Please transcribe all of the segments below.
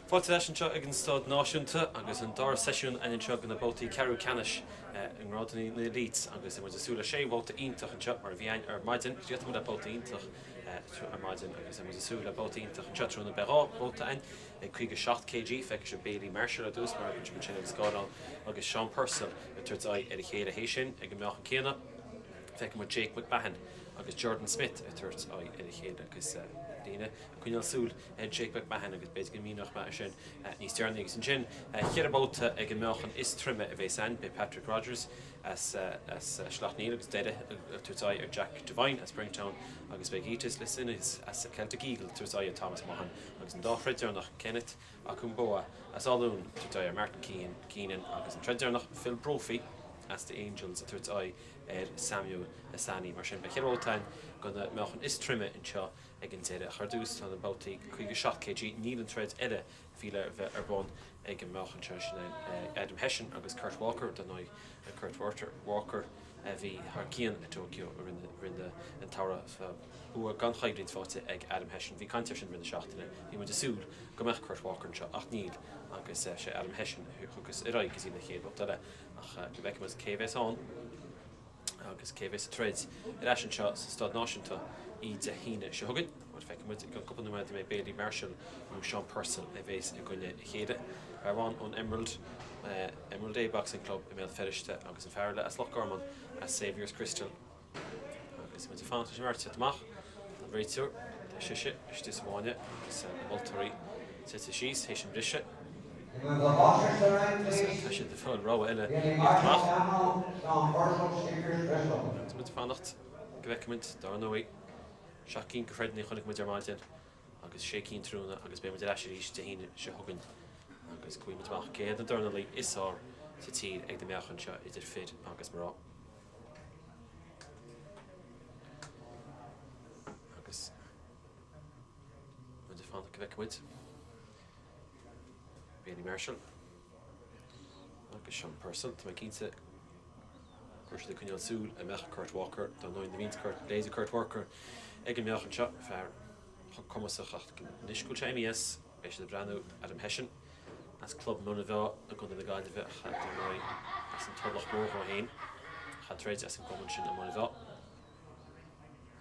Fáilte seo ag an stad náisiúnta agus an dar sesiún an seo an bótaí ceú canis an rádaí na Leeds agus mu asúla sé bhóta ítach an seo mar bhíon ar maidin, dúirt mu a bóta ítach ar maidin agus mu asúla bóta ítach an seo trúna berá bóta ein ag chuige 7 kg feic se Bailey Marshall a dús mar an sin agus Gáil agus Sean Purcell a tuairtáid ar a chéad a Hession ag an Maughan Keenan feic mu Jake McMahon agus Jordan Smith a tuairt ar a chéad agus Dina Cuineal Súl Jake McMahon agus beidir míach mar sin níos dearna agus an sin. Chéad bóta ag an Maughan is trimme a bheith san be Patrick Rogers as Slachníl agus deide tuairtáid ar Jack Devine as Springtown agus be Gytis Lisinkas as Celtic tuairtáid ar Thomas Maughan agus an dáfreidearnach Kenneth Okungbowa as Athlone tuairtáid ar Martin Keenan agus an treidearnach Phil Brophy as the Angels tuairtáid ar Saviours mar sin be chéad bóta go na Maughan is trimme in seo ag an téire chardús an bótaí chuige 7 kg níl an treid eile fíle bheith ar bun ag an Maughan Adam Hession agus Kurt Walker den Kurt Walker bhí Rathkeale a Tokyo rinne an tara bu gan chaidrinn fáte ag Adam Hession bhí cantir sin rinne seachtainna bhí mu asúl go meach Kurt Walker seo ach níl agus sé Adam Hession chugus iraig gus ína chéad bhile ach go bheith mas céhhes an agus céhhes a treid i an seo sa stad náisiúnta I de híine se thugann, mar feic mu go cuppa mé Bailey Marshall nó Sean Purcell a bhés a gcuine chéide ar bháin ón Emerald Day Boxing Club I mé ferrichte agus an fearla as Lochgarman as Saviours Crystal agus mu fáinte sin marte amach an réitiúr de siise istí sáine agus Multarí si síos hééis sin brise si de fáil rá eile mu fannacht go bheicimiint dar nóí Seachcín go fredna chunig mu dermáitin agus sé cín trúna agus bé mu de ríéis de híine se thugann agus cuiimeach céad an Dornálaí isá sa tír ag de Maughan seo idir fid agus marrá. Agus mu de fanna go bheicimiid Bailey Marshall agus Sean Purcell tá cínta chuir de Cuineal Súl a meach Kurt Walker don 9 de víns léise Kurt Walker ag an Maughan seo fear chumasach níoscúil sé MES bei sé de brenn Adam Hession as club Monivea a gon na Gáile bheith a donóid as an toblach mór ó héin cha tréid as an goman sin a Monivea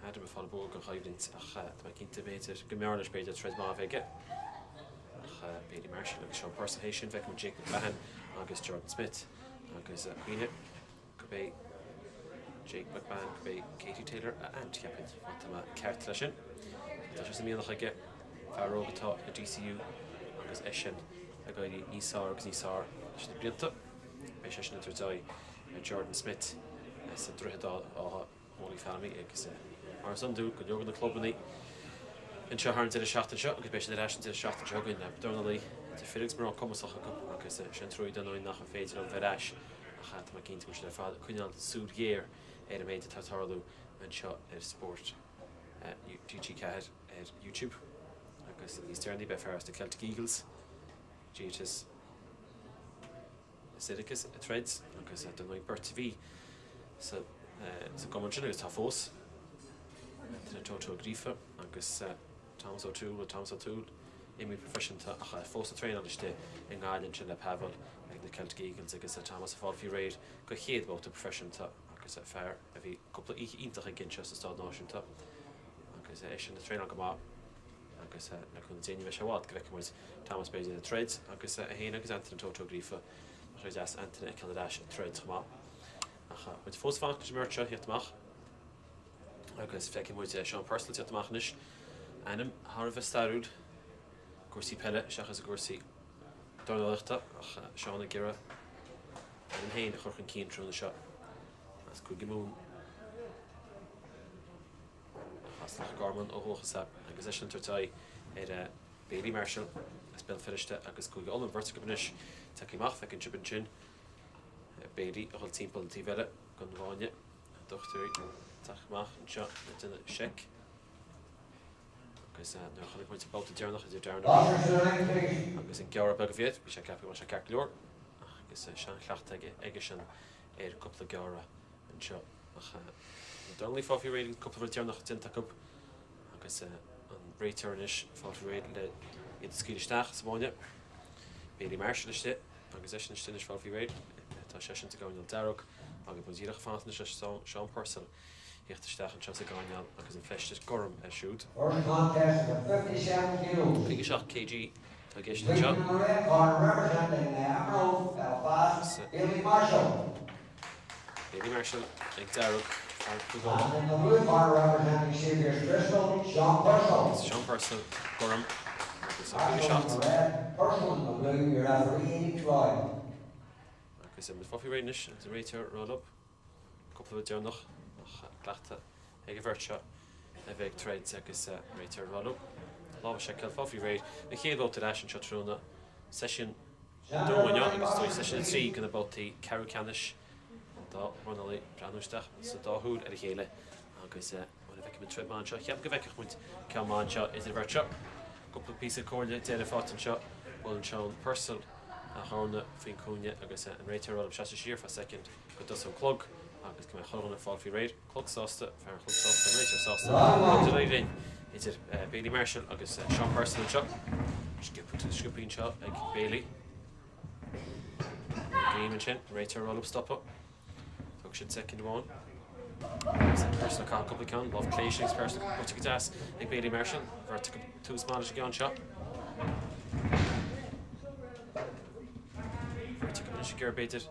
Adam a fáil bóg an chaidlint ach tá cinnta béidir go mearnas beidir tréid má bheige ach Bailey Marshall agus Sean Purcell Hession feic mu Jake McMahon agus Jordan Smith agus Queenie go bé Jake McMahon go bé Katie Taylor a Antceapid tá ceart lei sin. Tá sé míonnach aige fearrógatá a DCU agus Hession a gaiid níosá agus níosá sin na blianta. Bei sé sin na tuairtáid Jordan Smith sa druthedá á Holy Family agus mar sanú go leogan na clubbaní in seo háin de seachtain seo agus bei sé de de seachtain seo na Dornálaí de Felix mar commasach agus sin trúid den nach an féidir an bheis a cha tá cinnta sin fád Cuineal Súl géir ar a méid tátarlú an seo ar sport GG Cavan ar YouTube agus níos dearnaí be fearras de Celtic Eagles Gytis Lisinkas a threads agus don Bert TV sa goman sin agus tá fós na tótó grífa agus Thomas O'Toole imi professionta a fós a trein aniste in gáilinn sin le Pavel ag na Celtic Eagles agus Thomas a fáil fi réid go chéad bóta professionta agus fear a bhí coppla ítach gin se sa stad náisiúnta agus é sin na trein go má agus na chun déine se bhád go bheith Thomas beidir na trades agus a héana agus antain tótó grífa réid as antain Canadais a trades má mit fós fácht mercha hiach agus feici mu Sean Purcell hiachnis anam Har bheith starúd cuasí pelle seachas a cuasí Dornálaíochta ach seánna gira an héin a churchan cín trúna seo as go gimún as nach garman ó hóchasap agus é sin tuairtáid ar Bailey Marshall as ben ferrichte agus go an verticanis takeíach feic an chipin sin Bailey a chuil timppla tí bheile gon bháine dochtarí taachach anseo duna seic agus nó chunig muinte bouta dearnach idir dearna agus an gearra bag a bhéad bhí sé capú se ceart leor agus sean chleachta aige sin ar coppla gearra anseo Donley fáí réidir coppla dearnach tinta agus an réitearnis fáilte réad le iad scíisteach sa báine. Bailey Marshall is dit, agus Hession is tinnis fáilte réad. Tá Hession a gáinil dearg, agus bu díreach fáinne Sean Purcell. Iachtasteach an chance a gáinil agus an festis gorm siúd. First contest of 57 kilos. 27 kg tá géist an seo. Representing Athlone, Belfast, Bailey Marshall. Bailey Marshall ag dearg. And in the blue corner representing Saviours Bristol, Sean Purcell. Sean Purcell, gorm. Athlone in the red, Purcell in the blue, your referee 85. Agus mit Brophy réadnis, the réitear roll up. Couple of down noch glachta ag bhirte a bheith trades agus réitear roll up. Lábha sé ceil Brophy réad. Na chéad bóta Hession seo trúna session dóine agus dói session 3 gona bótaí Cavan dá runalaí breanúisteach sa dáthúd ar a chéile agus bhfuil bheith an trip máin seo. Cheap go bheicech muid ceann máin seo is a bhirte. Couple of písa cóirle déad a fátain seo bhfuil an Sean Purcell a tháina faoin cúne agus an réitear roll up se siar fa second go dus an clog agus go choranna Brophy réad. Clog sásta fear clog sásta réitear sásta. Réidir idir Bailey Marshall agus Sean Purcell an seo. Skipín seo ag Bailey. Green sin, réitear roll up stoppa. Tug sin second one. Purcell cá couple can, love cléisiings Purcell go das ag Bailey Marshall. Vertical two smallish gan shot. Vertical is gearbaited.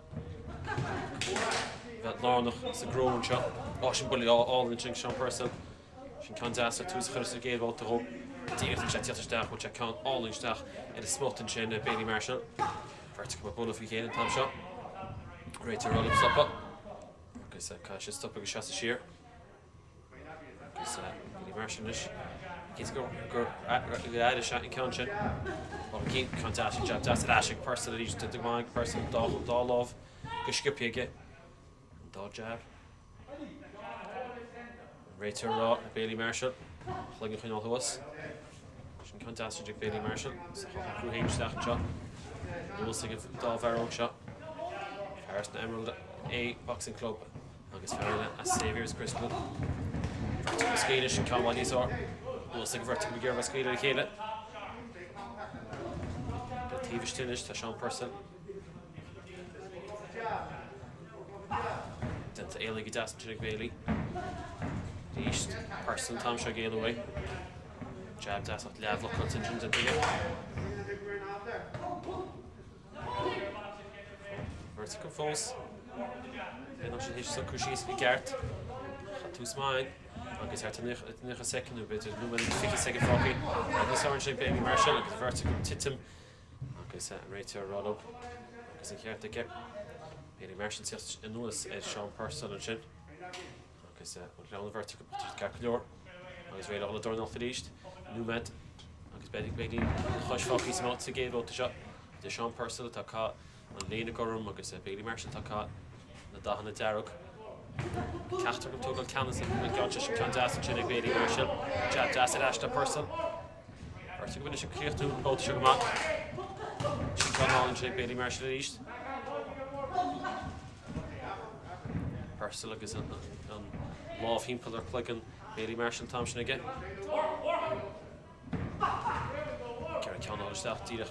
That long is a growing shot. Oh, she bully all in Sean Purcell. She can das two schudders a gate out the rope. Tegen de chat staach which I count all in staach in the spot and chin Bailey Marshall. Vertical bully if we can time shot. Ready to roll up stop up. Because cash stop a shot sheer. Because Bailey Marshall is he's go a shot in count. Well, keep contact jab that's an ashing person that he's to the one person doll love. Go skip again. Dog jab. Réitear rá Bailey Marshall. Chluigeann chuin all us. Sin fantastic Bailey Marshall. Sa chrú héimsteach an seo. Nuail sig dá bharón seo. Fearst na Emerald A Boxing Club agus fearna a Saviours Bristol. Vertical scéile sin ceann níos ár. Nuail sig vertical gear scéile a chéile. The tíbis tinnis tá Sean Purcell. Denta éala go das sin ag Bailey. East Purcell Tom shall get away. Jab that's at level contingent at the end. Vertical falls. And now she hits so cushies be gart. Too smile. I guess to a second a bit. No one 50 second floppy. And this orange like Bailey Marshall like vertical titum. I guess right to roll up. Because I can't take it. Bailey Marshall just a notice at Sean Purcell and shit. Agus we'll vertical Garclor. Agus réad all Dornálaíocht for east. Numed. Agus Bailey chuis fáí smát sa géad óta seo. De Sean Purcell tá cá an léana gorm agus Bailey Marshall tá cá na dahanna dearg. Ceachtar go tógáil canas an gáte sin ceann das an sin ag Bailey Marshall. Jab das at Ashta Purcell. Vertical bine sin críochtú an bóta seo go maith. Sin ceann an sin ag Bailey Marshall east. Purcell agus an law of himple are clicking Bailey Marshall Thompson again. Karen can all staff direct.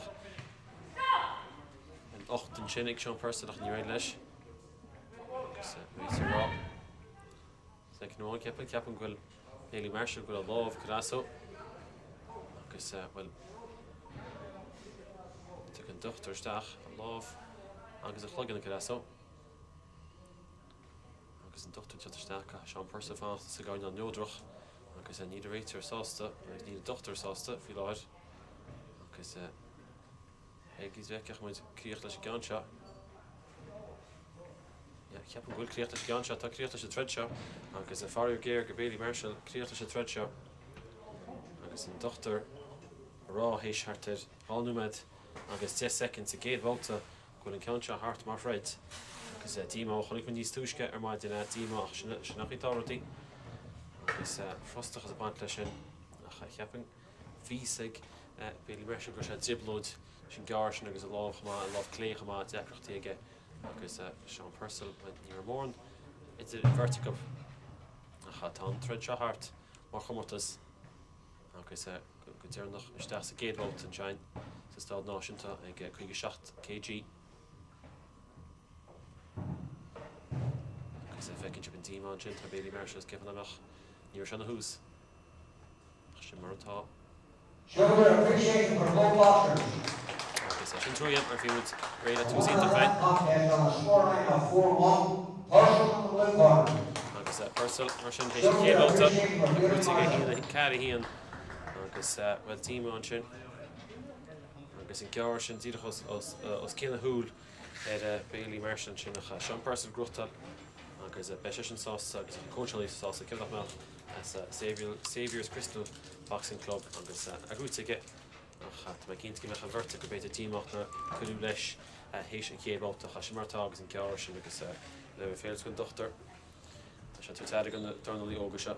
And 8 and Chinnick Sean Purcell nach new English. Second one Cavan will Bailey Marshall will a law of Carasso. Because well took a doctor staff a law of agus a plug in Carasso. Agus an dochter teachtach Sean Purcell fan sa gáin an nódroch agus a níd a réitear sásta níd a dochter sásta fi láir agus heagís bheicech muid críocht leis gan seo. Ceap an bhfuil críocht leis gan seo tá críocht leis a thread seo agus a Farrier Géir go Bailey Marshall críocht leis a thread seo agus an dochter rá hééis hartar hálnúmed agus 10 seconds a géad bhálta gofuil an ceann seo hart mar freiid. Because Dima chonig man níos túisce mar dina Dima sin nach í táirtí. Agus frostach as a bant lei sin ach cheapan vísig Bailey Marshall go sé diblóid sin gar sin agus a láh má a láh cléige má deachreachtaí aige agus Sean Purcell níor mórn idir vertical ach tá an thread seo hart mar chomortas agus go dearnach isteach sa géadhólt an tein sa stád náisiúnta ag 57 kg. Agus fecinn si an tíim an sin tá Bailey Marshall ceapan amach níor se na hús. Ach sin mar atá. Show their appreciation for both boxers. Agus sin trúiad mar fiúd réile túsíonnta féin. Contest on a scoreline of 4-1. Purcell on the blue corner. Agus Purcell mar sin fééis sin céadhóta grúteige híana cead híon agus bhfuil tíim an sin. Agus in ceir sin tíadach os cinna húil Bailey Marshall sin nach Sean Purcell gruachtal agus beise sin sásta agus cóisiúlaí sásta ceadach meach as Saviours Crystal Boxing Club agus a grúteige ach tá cinint go meach an bhirrta go beidir tíimeach na chuú leis Hession céadhóta a sin martá agus in ceir sin agus le féil gon dochtar. Tá sé tuaide gan Dornálaíocht se.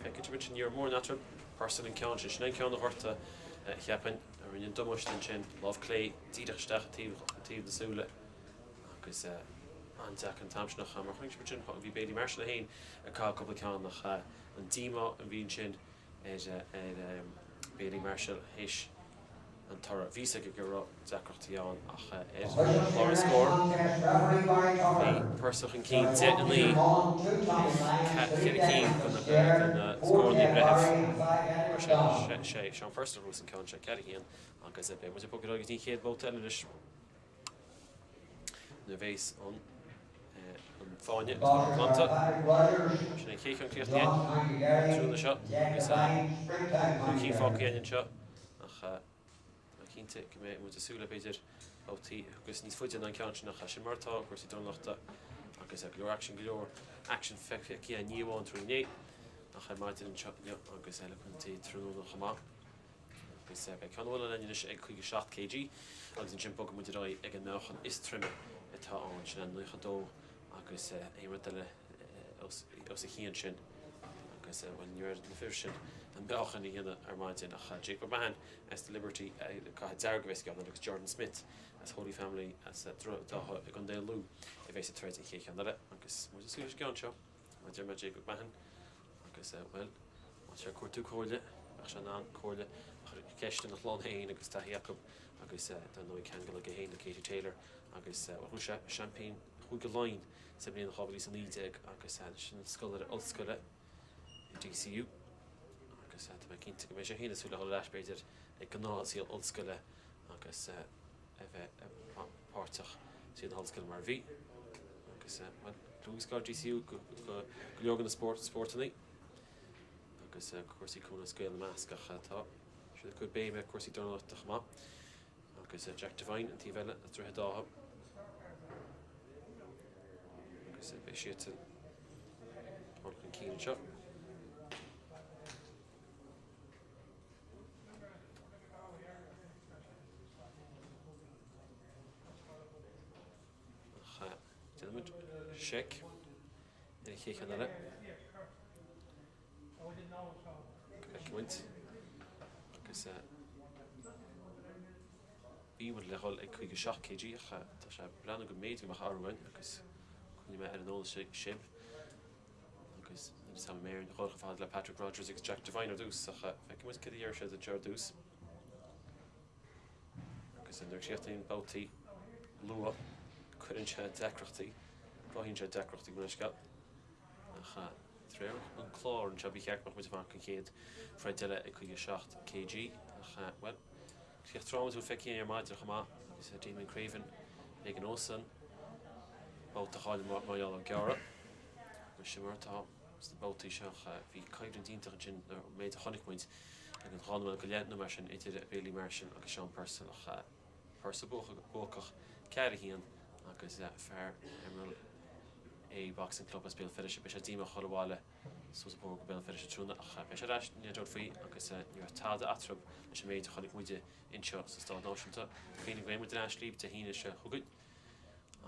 Feice sin níor mór natural Purcell in ceann sin sin ceann na horta cheapan a rinne dumoisten sin love clay díidirsteach tíh nasúla agus anteach an tamsnach mar chuing sin bhí Bailey Marshall a hain a cá cúpla ceann nach an díma an bhíon sin Bailey Marshall héis an tar vísa go gur deachreachtaí an ach láir scór bhí Purcell an cín technically cín gan scórnaí brethebh sé Sean Purcell rús an ceann sé cead híon agus be mu bo agus ní chéad bóta leis na bhééis an fáine Atlanta sin é chéan cléochtaí trúna seo agus cí fáchéan seo ach cínte go mé mu asúla beidir ótaí agus níos fuide an ceann sin nach sin martá gur sí donachta agus glór action glór action feici a níomháin trúné nach maidin agus eilechantí trúna chamá. Agus be canhil an inis ag 57 kg agus an sin bog mu rá ag an náchan is trimme atá an sin an nuchadó agus éile os a chéan sin agus bhain nuir na fih sin an bechan í dhéine ar maidin ach Jacob Maughan as the Liberty cai deargahs gan agus Jordan Smith as Holy Family as gan dé lú a bhééis a treid chéan le agus mu súis gan seo má dear Jacob Maughan agus well má sé cuatú cóile ach se ná cóile ceiste nach lán héin agus tá Jacob agus den nó cean go héin na Katie Taylor agus chu se champagne chuig go láin sa blion chobalí san lídeag agus sin scoile olscoile i DCU agus tá cinnta go mé sé héna súla leis beidir ag gná síl olscoile agus páirteach síad olscoile mar bhí agus dúsá DCU go leogan na sportaní agus cuasaí cúna scéil na meascach tá si go bé me cuasaí donachta má agus Jack Devine an tíhile a truthe dátha agus bé siad an Keenan seo. Check en ik ga naar de wint agus bímar le hol ag 57 kg tá sé brenn go méid mar Arwen agus chun me an óla sib agus sam mé an choád le Patrick Rogers agus Jack Devine dús fe mu céir sé a Ger dús agus an siachtaí bátaí lua chuann se decrochtaí hín sé decrochtaí go sca tréir an chlár an sebí cheach mu bhar an chéad freideile ag 57 kg well Trá tú feici ar maidir chamá agus a Damon Craven ag an ósan báta cháil maiall an geara mar sin martá na bátaí seach bhí caiid an díntaach sin méid a chonigmuint ag an cháil go leanna mar sin idir Bailey Marshall agus Sean Purcell Purcell bócach ceir a híon agus fear emerald boxing club a spéal feidir be sé díma choháile so go ben feidir trúna be sé níidir faoi agus nuair táda atrab leis sé méid chonig muide inseo sa stá náisiúnta féinnig bhéim mu an slíb a híine se chugaid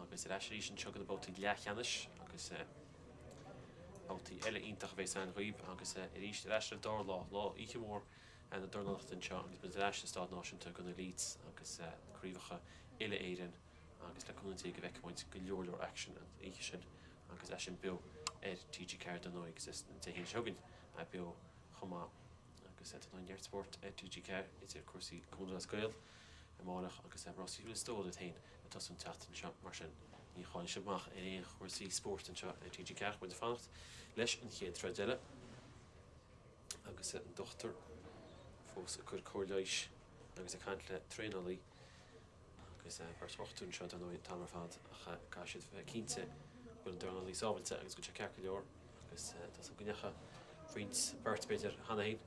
agus eisirí sin tugan na bótaí lechanis agus bótaí eile ítach bhééis an roiib agus ríist eisiir dá lá ihe mór an na Dornálaíocht anseo agus bu eisi stá náisiúnta go na Leeds agus críomhacha ile éidir agus le community go bheicáint go leorlór action an ihe sin agus sin BEO TG Card an nóig exist te hén segan BEO chomá agus an year sport TGK is a cuasí cúna scoil Maughan agus Rossi will stole it hain a tosun tatan shop marsin ní cháin seach in cuasí sport an TGK with the fannacht leis an chéad tredile agus an dochter fós a chur cóirleis agus a cantle trénalaí agus barswachtún seo an óid tamar fad a caiisiid cínte bud an Dornálaí sábailte agus go cearca leor agus tas an gnecha friends Bertbeidir hana hain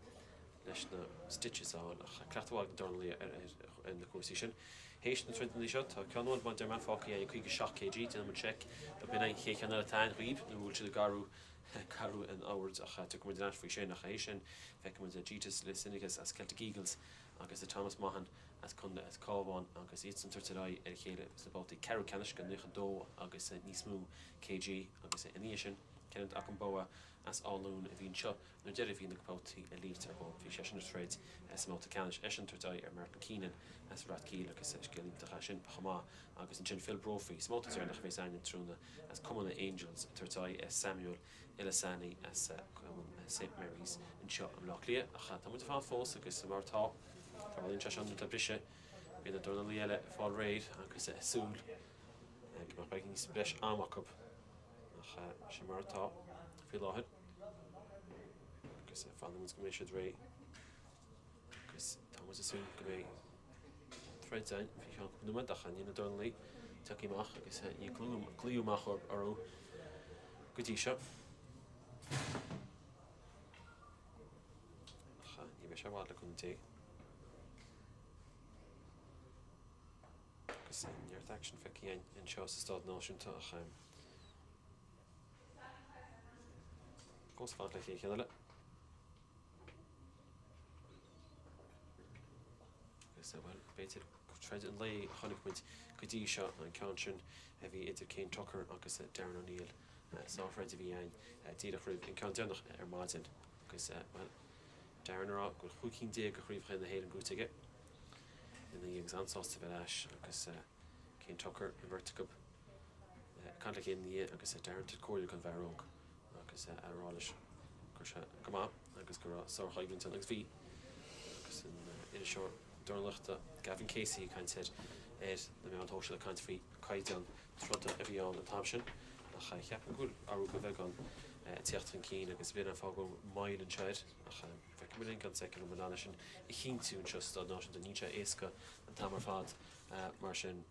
leis na stitches á a cleachtáil an Dornálaí in na cuasí sin. Hession tredile seo tá ceanúil man derman fáci a chuig 7 kg den man check a bin ein chéan a tain riomh na bhúil si garú Carú an áwards a tu mu an fao sé nach Hession feice mu a Gytis Lisinkas as Celtic Eagles agus a Thomas Maughan as chunda as Cavan agus iad an tuirteráid ar chéile is about Caru Kenneth go nucha dó agus níos mú kg agus in Hession Kenneth Okungbowa as Athlone a bhín seo nó deidir bhín na gopátaí a líomh tar bó bhí sé an tréid as mó Canal Hession tuirteráid ar Keenan as Rathkeale agus gilíomh sin chamá agus an sin Phil Brophy smó tuirteráid nach bhééis aine trúna as Common Angels tuirteráid as Saviours Ilisani as St Mary's in seo am Rathkeale a cha tá mu fá fós agus mar tá bhíonn se an le brise bhíon na Dornálaí eile fáil réid agus súl go mar níos breis amach a sé mar tá fi láthir agus fan go mé sé ré agus tá mu asún go mé threidtein fi chean nuad a chan na Dornálaí tuíach agus í glúach arú go dtí seo ní bheith sé bhád le chun té agus neart action feici an seo sa Stad Náisiúnta a chaim gos fád le chéile agus bhfuil béidir treid an lei chonig muid go dtí seo an cean sin a bhí idir cén tuchar agus Darren O'Neill sáfreid a bhí ein díadach riomh in cean dénach ar Maughan agus Darren ará go chucín dé go chríomh na héad an grúteige in the examsásta bheith leis agus cén tuchar i bhirrta canta cén ní agus Darren tú cóirú chun bheróg agus arális gur se go agus gur sáchaiglann agus bhí agus in seo Dornálaíochta Cavan Casey kind said na mé an tóisiil a caiint fao caiideán trota a bhí an tam sin a cha cheapan gúil arú go bheith an tíochttan cín agus bhíon an fá go mail an seid a cha feice mu gan second an banana sin I chinú an just ná sin níte éasca an tamar fad mar sin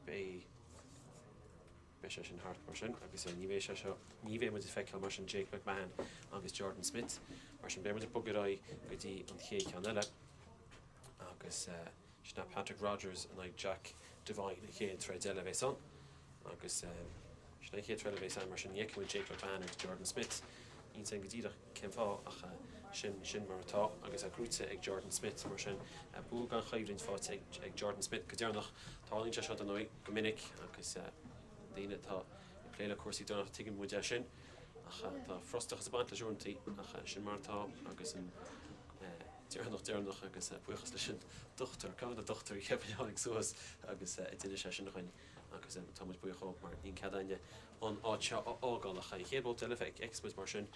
bé sé sin hart mar sin agus ní bhéh seo ní bhéh mu feiceil mar sin Jake McMahon agus Jordan Smith mar sin bé mu bogurrá go dtí an ché cean eile agus sna Patrick Rogers and Jack Devine a chéad tredile bheith san agus sna chéad tredile bheith san mar sin niec with Jake McMahon agus Jordan Smith ín san go dtíach cén fá ach sin mar atá agus a grúte ag Jordan Smith mar sin bú gan chaimhlinn fáte ag Jordan Smith go dearnach tálíonn se seo an óid go minic agus daine tá i pléile cuasaí donnach tuigeann muide sin ach tá frostachas a baint le siúntaí ach sin mar atá agus an Dearnach agus buchas lei sin dochtar Cavan a dochtar cheapánig suas agus duine sé sin chuin agus táid buchó mar níon cadaine an áte ágáil a cha chéadbó teile feic expert mar sin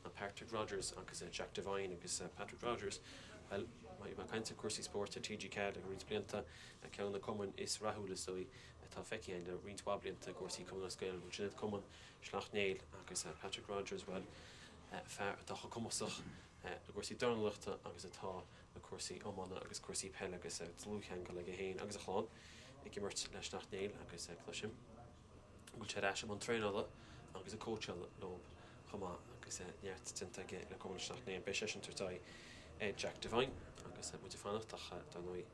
a Patrick Rogers agus Jack Devine agus Patrick Rogers well má caiinte cuasaí sport a TGK a rins blianta a ceann na cuman is rathúla dói tá feici ein de rinsá blianta cuasaí cumna scail bhil sin cuman Slachtnéil agus Patrick Rogers well fear a dacha cumasach a cuasaí Dornálaíochta agus atá na cuasaí ómána agus cuasaí peile agus tlúchan go le héin agus a chláán I gimmert leis Slachtnéil agus cluisim go te ráis an tréála agus a cóteil lob chumá agus neart tintaige le cuman Slachtnéil be sé an tuirtáid Jack Devine agus mu fannachtach don nóid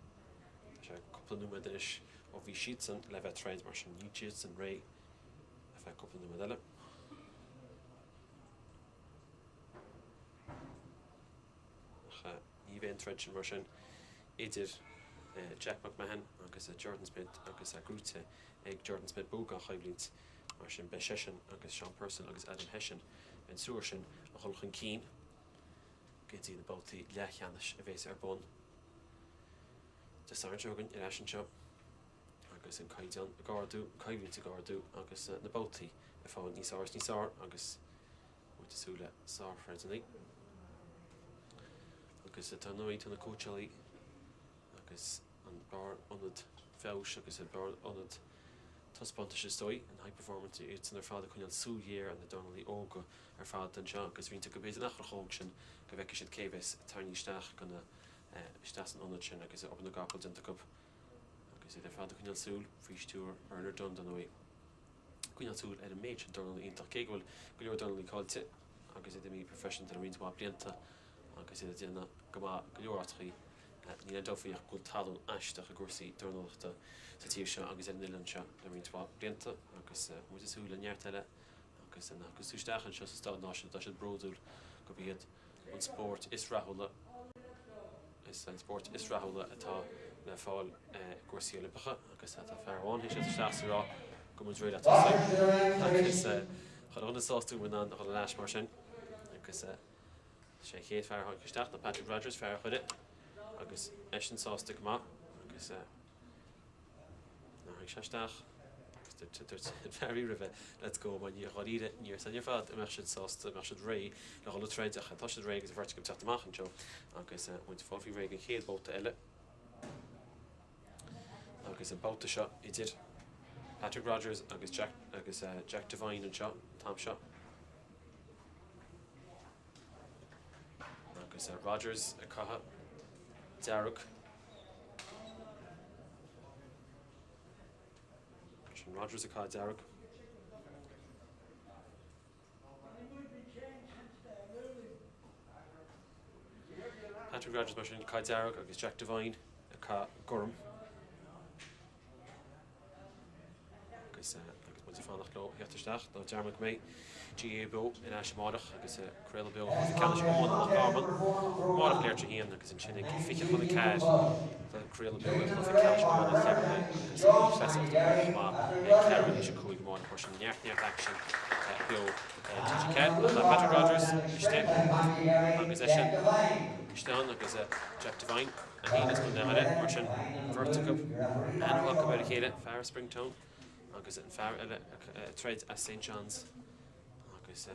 sé coppla nua is ó bhí siad san le bheith treid mar sin YouTube san ré a bheith coppla nua eile ní bhéon treid sin mar sin idir Jack McMahon agus Jordan Smith agus a grúte ag Jordan Smith bóga chaimhlínt mar sin be sin agus Sean Purcell agus Adam Hession ben suúir sin a chulchan cín gotí na bátaí lechanis a bhés ar bun de sarjogan I leis an seo agus an caiideán gáardú caiimhlínt a gáardú agus na bátaí a fáin níos agus mu asúla sáfreidnaí agus tá nóí na cótealaí agus an bar anad fés agus bar anad taspáanta sé stoi an high performance it's ar fád chuineal súhéir an na Dornálaíocht ar fád an seo agus bhíonnta go béidir nach chóg sin go bheice siad cébhs tarníisteach gona isteas an anad sin agus op na gapal dinta go agus ar fád chuineal súl frístúr ar don don nóí chuineal súl ar an méid an Dornálaíocht cé bhfuil go leor Dornálaíochtáilte agus é mí profession ar rionsá blianta agus é déanana go leorátchaí ní le dofíoch go talún eisteach a gúsaí Dornálaíochta sa tíobh seo agus ar nilan seo ar rionsá blianta agus mu súla neartile agus agus túisteachan seo sa Stad Náisiúnta tá siad bródúil go bíad an sport is rathúla atá le fáil gúsaí Olympacha agus tá fearháin hí sé teasrá go mu réile agus chuúna sástú man an chu leis mar sin agus sé chéad fearthain chuisteach na Patrick Rogers fear chuide agus Hession sásta go má agus seisteach very river let's go man you choíide níor san fad mar siad sásta mar siad ré le chola treideach tá siad ré agus bhirrte go teachtamachchan seo agus muint fáfií ré an chéad bóta eile agus an bóta seo idir Patrick Rogers agus Jack Devine an seo tam seo agus Rogers a caitha Darug Rogers a caitha Darug Patrick Rogers mar sin caitha Darug agus Jack Devine a caitha Gorm agus muid fánach lo heachtarsteach nó dearmach mé IABA in Ashmádach agus Creile BEO Canal Garman Mádach léirte híon agus an sinnig fiche chun na cáid the Creile BEO le Canal agus fesil má Cavan is chuig máin por sin neart action BEO TG Ken Patrick Rogers iste agus Hession Stan agus Jack Devine a híon is chun demara mar sin Vertigo an bhhacha about a chéile fear Springtown agus an fear treid a St John's agus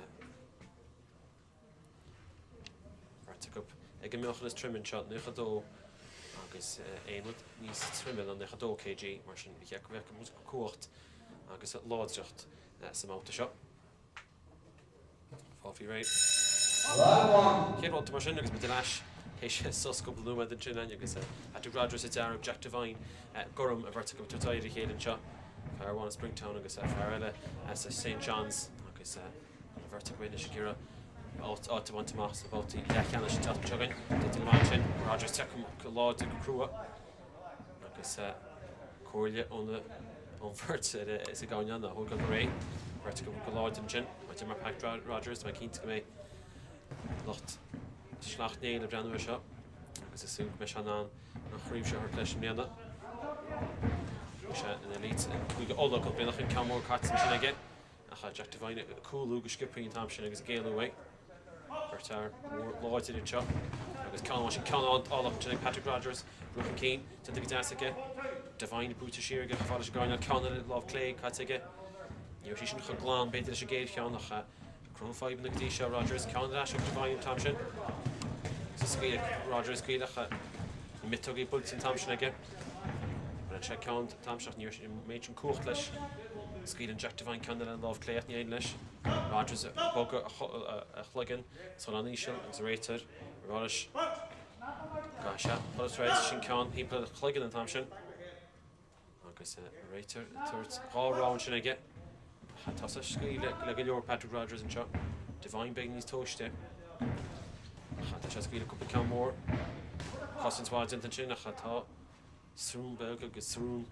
Vertigo ag an meochan is trimmin shot nuchadó agus éonmod níos trimmin an nuchadó kg mar sin bhí go bheith mu cuacht agus láideocht sa máta seo fáfií réid chéadháilta mar sin agus be leis hééis soscopal nua den sin agus Patrick Rogers a Darug Jack Devine Gorm a Vertigo tuatáid a chéad an seo fearháin Springtown agus fear eile St John's agus Vertigo is gira átahaint más a bótaí leithceanna sin teachtagan dtí mar sin Rogers teach go láid go crua agus cóirle ónna an bhirt is a gáin anna thug go ré Vertigo go láid an sin mar mar Patrick Rogers mai cinnta go mé locht slachtnéil a brenn seo agus is súg me sean an chríomh se ar leis mléana in elite we go all go brenach in camor cuts sin again a Jack Devine cool go skipping tam sin agus gale away Bertar Lloyd in chop agus Canal all up to Patrick Rogers Brooke Keen to the Gytis Devine boot to sheer get fáidir going on Canal love clay cut again you sin chuglan beter se géir chean nach Cron 5 na Gytis Rogers Canal Devine tam sin so Rogers gweidach mittogi bullet in tam sin again check count tamseach níor méid an cuacht leis scíad an Jack Devine Canal an lámh cléach ní leis Rogers bog a chlugan so an ísisiil agus réitir ráis gaise ráid sin ceán people a chlugan an tam sin agus réitir tuairt rárán sin aige tá scíad le go leor Patrick Rogers an seo Devine beag níos tóiste tá sé scíad a cúpla ceann mór chosintháid an sin a chatá Sroon Belga agus Sroon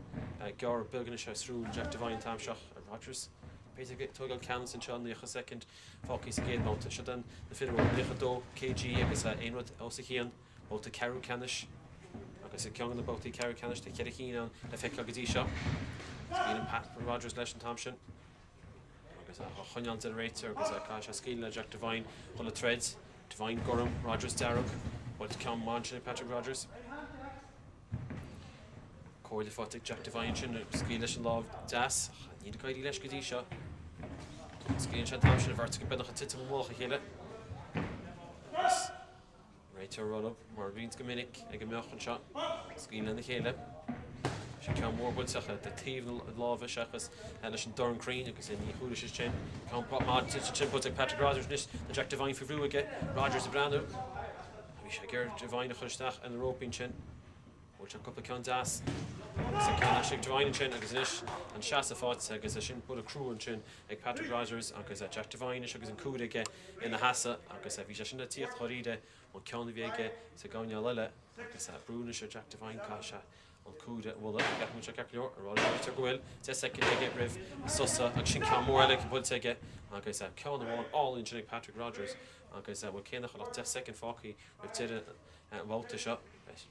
Gar Belgan is Sroon Jack Devine tamseach Rogers Peter Tugel Cans and Sean Lecha second Falky Skate Mount Shadan the fiddle Lecha KG agus Einrod Elsichian Bota Caru Canish agus Kyong the Bota Caru Canish the Kenneth the Fekka Gadisha Speed Pat Rogers Lesh and Thompson agus Honyan Generator agus Kasha Skila Jack Devine on the threads Devine Gorham Rogers Darug but come Manchester Patrick Rogers Coil Fotic Jack Devine sin Skilish and Love Das need to leis go dtí seo Scíonn sé tam sin a bhairt go benach a titim mólcha chéile. Right to roll up, mar víns gomininic ag go meoch an seo, scín na chéile. Sin cean mór builteach de taobh lábha seachas leis an Dorn Crean agus in ní chuúla sin. Cean má sin bud ag Patrick Rogers nis na Jack Devine fi bhrú aige, Rogers a Brandon. Bhí sé gur Devine a chuisteach an Rópin sin. Búirt an cúpla cean das. Agus an cean sig Devine sin agus inis an seas a fáit agus sin bud a crú an sin ag Patrick Rogers agus Jack Devine agus an cúd aige ina hasa agus bhí sé sin na tíocht choíide an ceanna bhí aige sa gáine leile agus brúna sé Jack Devine caiise an cúda bhfuil get mu ceir leor a ráil tar gohfuil te ige rih susa agus sin cean mór eile bud aige agus ceanna bháin all-in sin ag Patrick Rogers agus bhfuil céannach le 10 second fácií rih tíide bhálta seo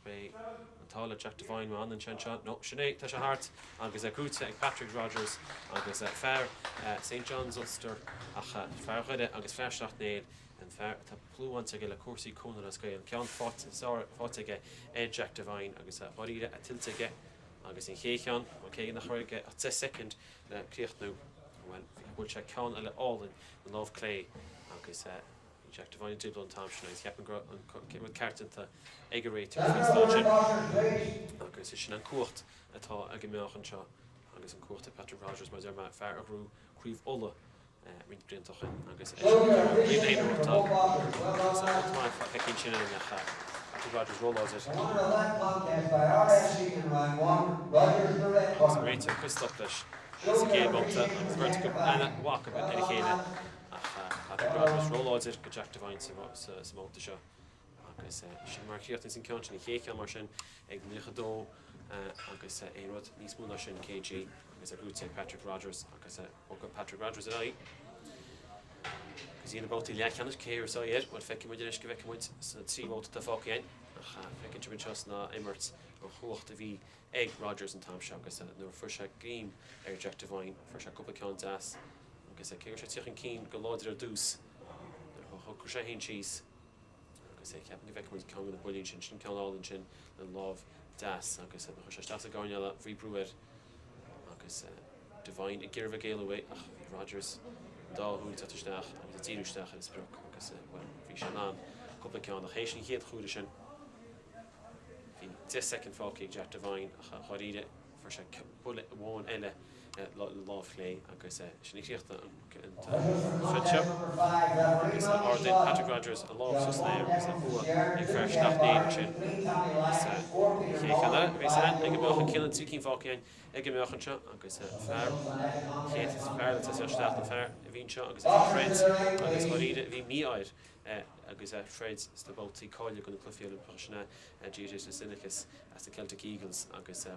be antála Jack Devine má an sin seo nó sinné tá sé hart agus cúta ag Patrick Rogers agus fear St John's Ulster ach fear chuide agus fearsteach néad an fear tá plúhainte le cuasaí cúna as an cean fáte Jack Devine agus choíide a tilteige agus in chéán má cé nach chuige a 10 second le críochtnú bhfuil se cean eile all-in an lámh clé agus Jack Devine dibble an tamsin is heapan bhfuil ceartanta ag réitir sin agus is sin an cuacht atá ag meoch an seo agus an cuacht Patrick Rogers mar dear fear a rú críomh ola rint bliantach agus réonúirtá fecinn sin Patrick Rogers róláid agus an réitir chuisteach leis sa géadbáta agus bhirrta go ana bhaca ina chéile Patrick Rogers róláidir go Jack Devine sa móta seo agus sin mar chéocht sin cean sin chécean mar sin ag nuchadó agus éonrad níos múna sin KG agus a grúte Patrick Rogers agus Patrick Rogers a raí agus íon bátaí lechanas céir sa iad bhil feici muidir is go bheici muid sa tríbáta tá fácéin feicinn tuid seos na imirt an chuacht a bhí ag Rogers an tamse agus nuair fuair se game ar Jack Devine fuair se cúpla ceann das agus céir sé tíochan cín go láidir ar dús chu sé haon síos agus ceapan go bheici muid ceann na builín sin sin ceannálann sin na lámh das agus chu sé stas a gáineala bhrí brúir agus Devine i ggéirbh géalaway ach Rogers dáthúil tatisteach agus a tíúisteach is brúch agus bhí sé ná cúpla ceann nach Hession chéad chuúda sin hí 10 second fácaí Jack Devine a choíide fuair sé bula bháin eile lámh lé agus sin íochta an fitse agus ardén Patrick Rogers a lámh sus léir agus a bua ag fearsteach néad sin chéchana bhís ag go meoch an Keenan tú cín fácéin ag go meoch an seo agus fear chéad is fear le teasteach na fear a bhín seo agus Freds agus choíide bhí míáid agus Freds sta bátaí cáile go na clufiúil an pasna Gytis Lisinkas as the Celtic Eagles agus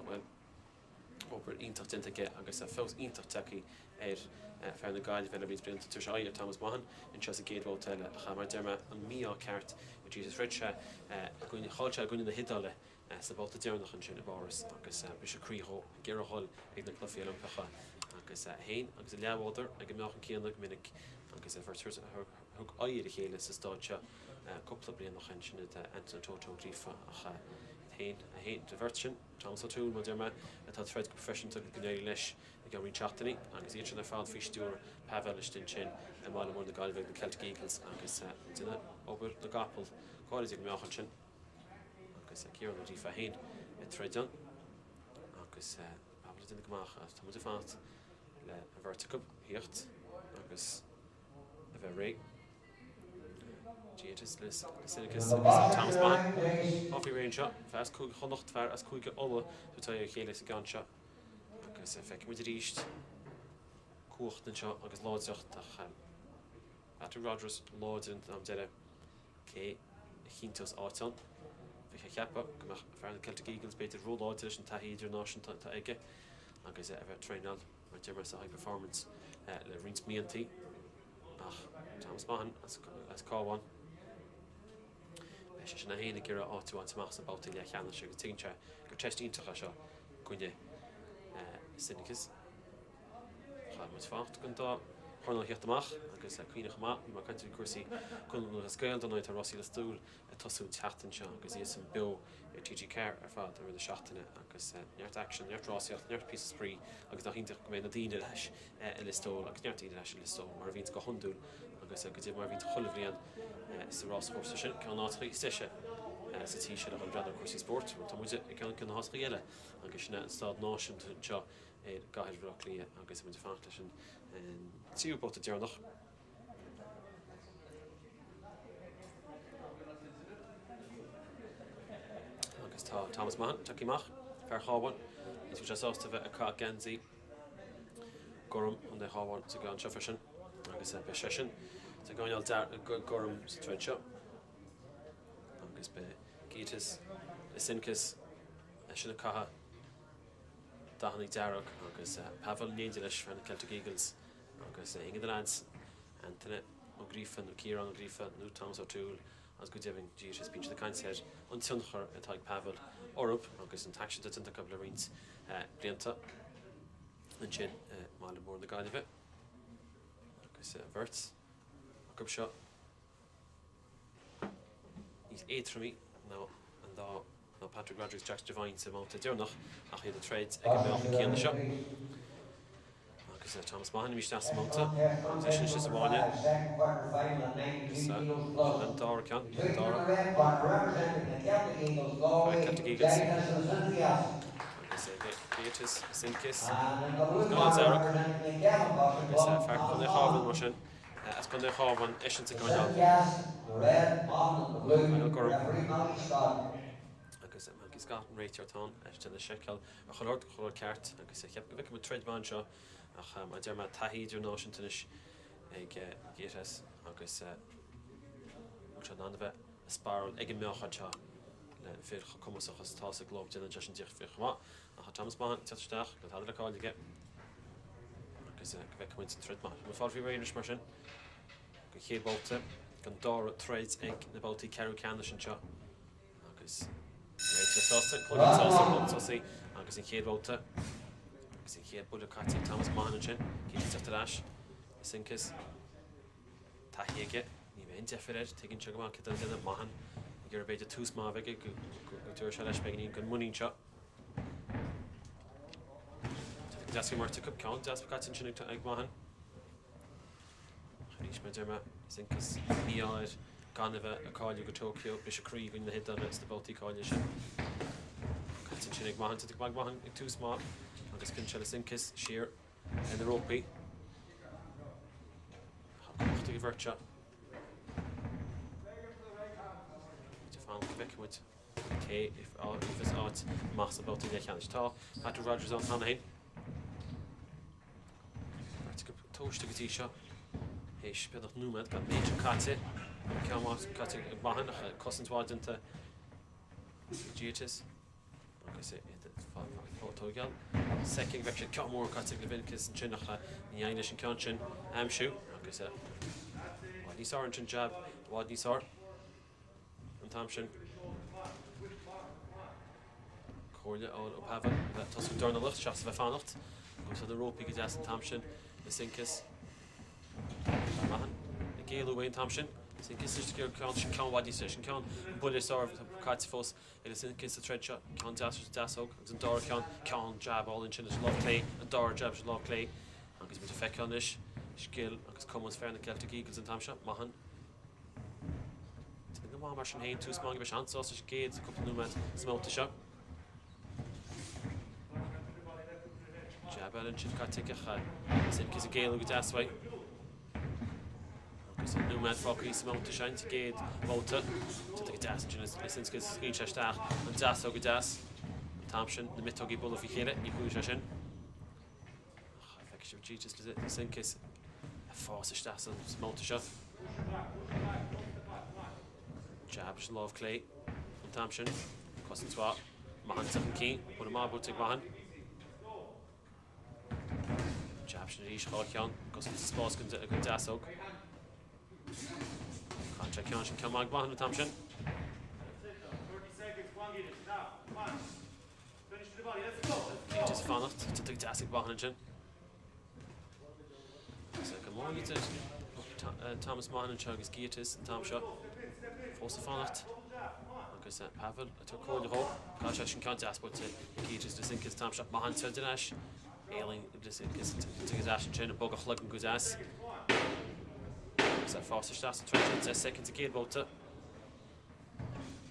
Oper íntacht dinteige agus fós íntacht taí fear na gaiile bheile bhí blianta tuair air Thomas Maughan in se a géadhóteile a cha mar dearma an míá ceart i Gytis Fridse gúine cháilte gúine na hidáile sa báta dearnach an sin a báras agus bhí sé críthó ggéarthil ag na clufiúil an pecha agus hain agus a leabháidir ag go meoch an céanna minic agus bhar thug aiad a chéile sa stáidse cúpla blian nach sin Anton Toto Grífa a hain de bhirt Thomas O'Toole má dearma atá thread go professional go gnéir leis a go rin chatachtaí agus iad sin ar fáil fiistúr Pavelistin sin a mála mór na Galveh na Celtic Eagles agus duine obair na gapal cáilig go meoch an sin agus céar na rífa hain i threadan agus abla duine goach a tá muidir fát le a bhirrta go hiocht agus a bheith ré Gytis Lisinkas Thomas Maughan off rain shot fast cúig chonacht fear as cúige ola tá chéile sa gan seo agus feici muidir ríist cuacht an seo agus láideocht a Patrick Rogers láidir am deile cé chintas áitan bhí cheappa go fear na Celtic Eagles beidir róláidir an taí idirnáisiúnta tá aige agus a bheith treinal mar dearmar sa high performance le rins míontí ach Thomas Maughan as Cavan sé sin na héana gur áúáin amach an bátaí le cheanna se go tínte gur teistíntacha seo chuine Lisinkas cha mu fácht gan dá Dornálaíocht amach agus Keenan chama má caiinte cuasaí chun na scéal don áid a Rossí le stúl a tosú teachtain seo agus is an BEO TG Care ar fad ar the seachtaine agus neart action neart rásaíocht neart pí sprí agus nach ínta go mé na daine leis i listóil agus neart daine leis i listóil mar bhín go honúil agus go dtí mar bhín cholamhríon sa ráscósa sin ceann náthaí stiise sa tí sé a chu breadar cuasí sport tá muide i ceann go náthaí eile agus sinna an stád náisiúnta seo gaiir Rathkeale agus muide fácht leis an tíú bóta dearnach. Agus tá Thomas Maughan takeíach fear chábhain is bhí sásta bheith a cá gensaí gom an de chábhain sa gáin seo freisin agus be sin sa gáineal gom sa treid seo agus be Gytis Lisinkas sinna catha dahannaí dearach agus Pavel néidir leis fan na Celtic Eagles agus ingin de lads Anthony ó Grífan ó Kieran ó Grífan nó Thomas O'Toole as go dibhing Gytis bín de caiintear an tionchar atá Pavel orb agus an taisianta a couple of rins blianta an sin mála mór na gáile bheith agus Verts a go seo níos éitrimí ná an dá ná Patrick Rodrigues Jack Devine sa máta dearnach ach iad a trades ag an meach céanna seo agus Thomas Maughan mís as máta agus sin is bháine agus an dára ceann an dára Celtic Eagles agus Gytis Lisinkas Gáil Zarach agus fear chun é chábhain mar sin as chun é chábhain Hession sa gáineáil agus agus gatan réiteartán eiste na seiceáil a choir ceart agus cheap go bhíh mu treidbáin seo ach má dearma taithíidir náisiúntais ag Gytis agus an anna bheith a spáil ag an meáchaid seo le fir chumasachas tá a glob déanana deis an díoch fir chumá a Thomas Maughan teteach go tá leáil ige agus go bheith muint an treidmá. Má fáil bhí réidir mar sin go chéadbáta gan dára trades ag na bátaí ceú ceanna sin seo agus réiteásta chuáí agus an chéadbáta agus in chéad bud a caití Thomas Maughan sin cé teachtarráis Lisinkas taithíige ní bhéon defirir tuigeann se goá cin déanana Maughan gur beidir tús má bheige go dúir se leis beganí go muín seo deasca mar tucap ceann deas caitin sin ag Maughan rís me dearma Lisinkas níáir gan bheith a cáileú go Tokyo be se críomh na hidan na bátaí cáile sin caitin sin ag Maughan tuigh Maughan ag tús má agus cinn se Lisinkas siar in the Brophy chuachtaí bhirte fáin go bheice muid cé if is áit más an bátaí le cheannis tá Patrick Rodgers an hanahain tóiste gotí seo hééis be nach númad gan méidir caite ceá caite ag Maughan a cosantáidnta Gytis agus fótógeal second bheith ceá mór caite le Lisinkas an sinnacha ní dhéine sin ceann sin amsú agus bhád níos áir an sin jab bhád níos áir an tam sin cóirle ó Pavel tasú Dornálaíocht seas bheith fannacht agus a Brophy go deas an tam sin Lisinkas Maughan i géalú bhain tam sin Lisinkas is gur ceann sin ceann bhád níos sin ceann bulis áir caite fós i Lisinkas a treid seo ceann deasóg agus an dáir ceann jab all in sin is love clay an dáir jab is love clay agus mu a feicánis skill agus commons fear na Celtic Eagles an tam seo Maughan go má mar sin héin tús má bheith an sás géad cúpla númad smóta seo jab an sin caiticecha Lisinkas a géalú go deashaid agus an númad fácaí smóta sein géad bóta go deas Lisinkas scrín seisteach an deas ó go deas an tam sin na mitógaí bula fi chéile ní chuú sin feic sib Gytis Lisinkas a fás isteach an smóta seo jab is love clay an tam sin cosan twá Maughan tuch an cí bud a má bút ag Maughan jab sin ríis chá ceann cosan spás go deasóg Cantra ceann sin ceann ag Maughan an tam sin Gytis fannacht tuigh deas ag Maughan an sin Good morning to Thomas Maughan and Chuggis Gytis and Tom Shaw. Force of Fanacht. Agus Pavel a tu cóil ho. Gáis sin contest but Gytis Lisinkas Tom Shaw Maughan to Dinesh. Ailing Lisinkas to Gytis and China Bog Chlug and Guzas. Agus Foster Stas 20 seconds again about it.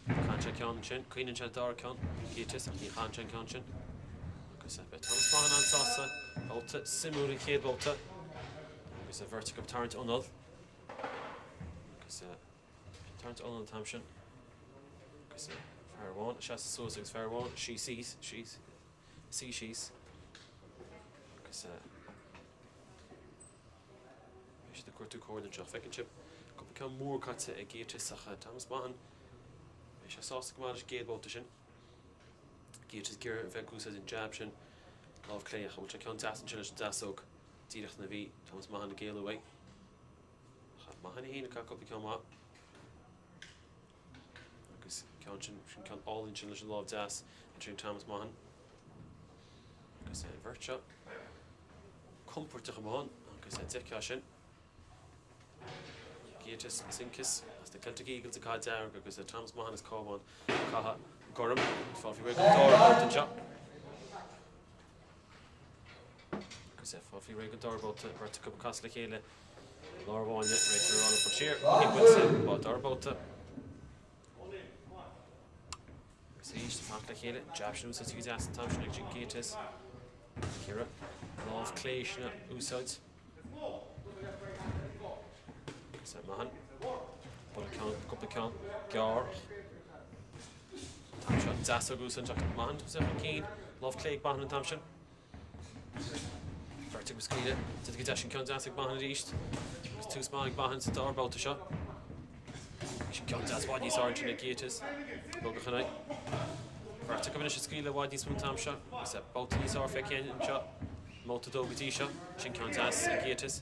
Can't check on Chin. Keenan Chin Dar Con. Gytis and he can't check on Chin. Agus Thomas Maughan on Sasa. About it. Simuri Kid about it. Agus vertical turn to Unul. Agus turn to Unul Tamshin. Agus fair one. Shasta Sussex fair one. She sees. She's. She's. Agus the quarter cord and Jaffic and Chip. Could become more cuts at a gate to Sacha Thomas Maughan. I saw the command gate about the shin. Gate is gear Vegus in Jabshin. Love Clay, which I can't ask and Chilish Dasok. Dirach Navi, Thomas Maughan the Gale away. Maughan Heen could become up. Because can't all in Chilish Love Das and Thomas Maughan. Because Virtue. Comfort to come on. Because I take Cashin. Gytis Lisinkas as the Celtic Eagles of Down because the Thomas Maughan is Cavan Caha Gorham Fáfi Regan Dora Burton Shop because Fáfi Regan Dora Burton Cup Catholic Laura Wanya Rachel Ronald Butcher he wins it but Dora Burton so each the Catholic Hele Jabshin was to use as Thompson Gytis Kira Love Clay Usides Maughan, but I can't, couple count, Gar. Tamshin, Zasso goes and Jack Maughan, Zephyr Keen, Love Clay, Maughan and Tamshin. Vertic was clear, to the Gadashin count Zassic Maughan at East. It's too small, Maughan to Dar about the shot. She count Zass Wadney Sargent and Gytis. Bogachanai. Vertic finishes Skila Wadney Swim Tamshin. Except both these are fake and shot. Multi Doga Tisha. She count Zass and Gytis.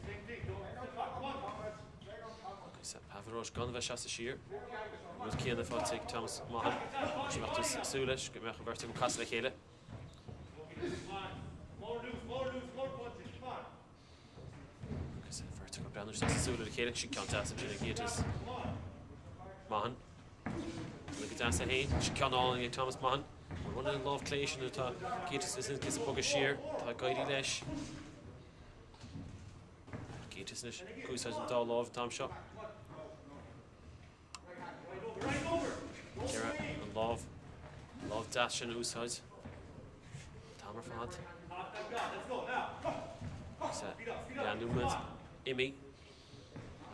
Rosh Gunva Shasta Shear. With Kenneth for take Thomas Maughan. She macht us Sulish, get me a vertical Catholic Hele. Because vertical Brandon Shasta Sulish Hele, she can't ask him to Gytis. Maughan. Look at Dasa Hain, she can't all in Thomas Maughan. We're running Love Clash in the top. Gytis is a bug of shear. Tá Guidi Lesh. Gytis Nish. Goose has a Love Tom Shop. Kira and Love Dash and Uside. Tamer Fad. Yeah, Newman, Imi.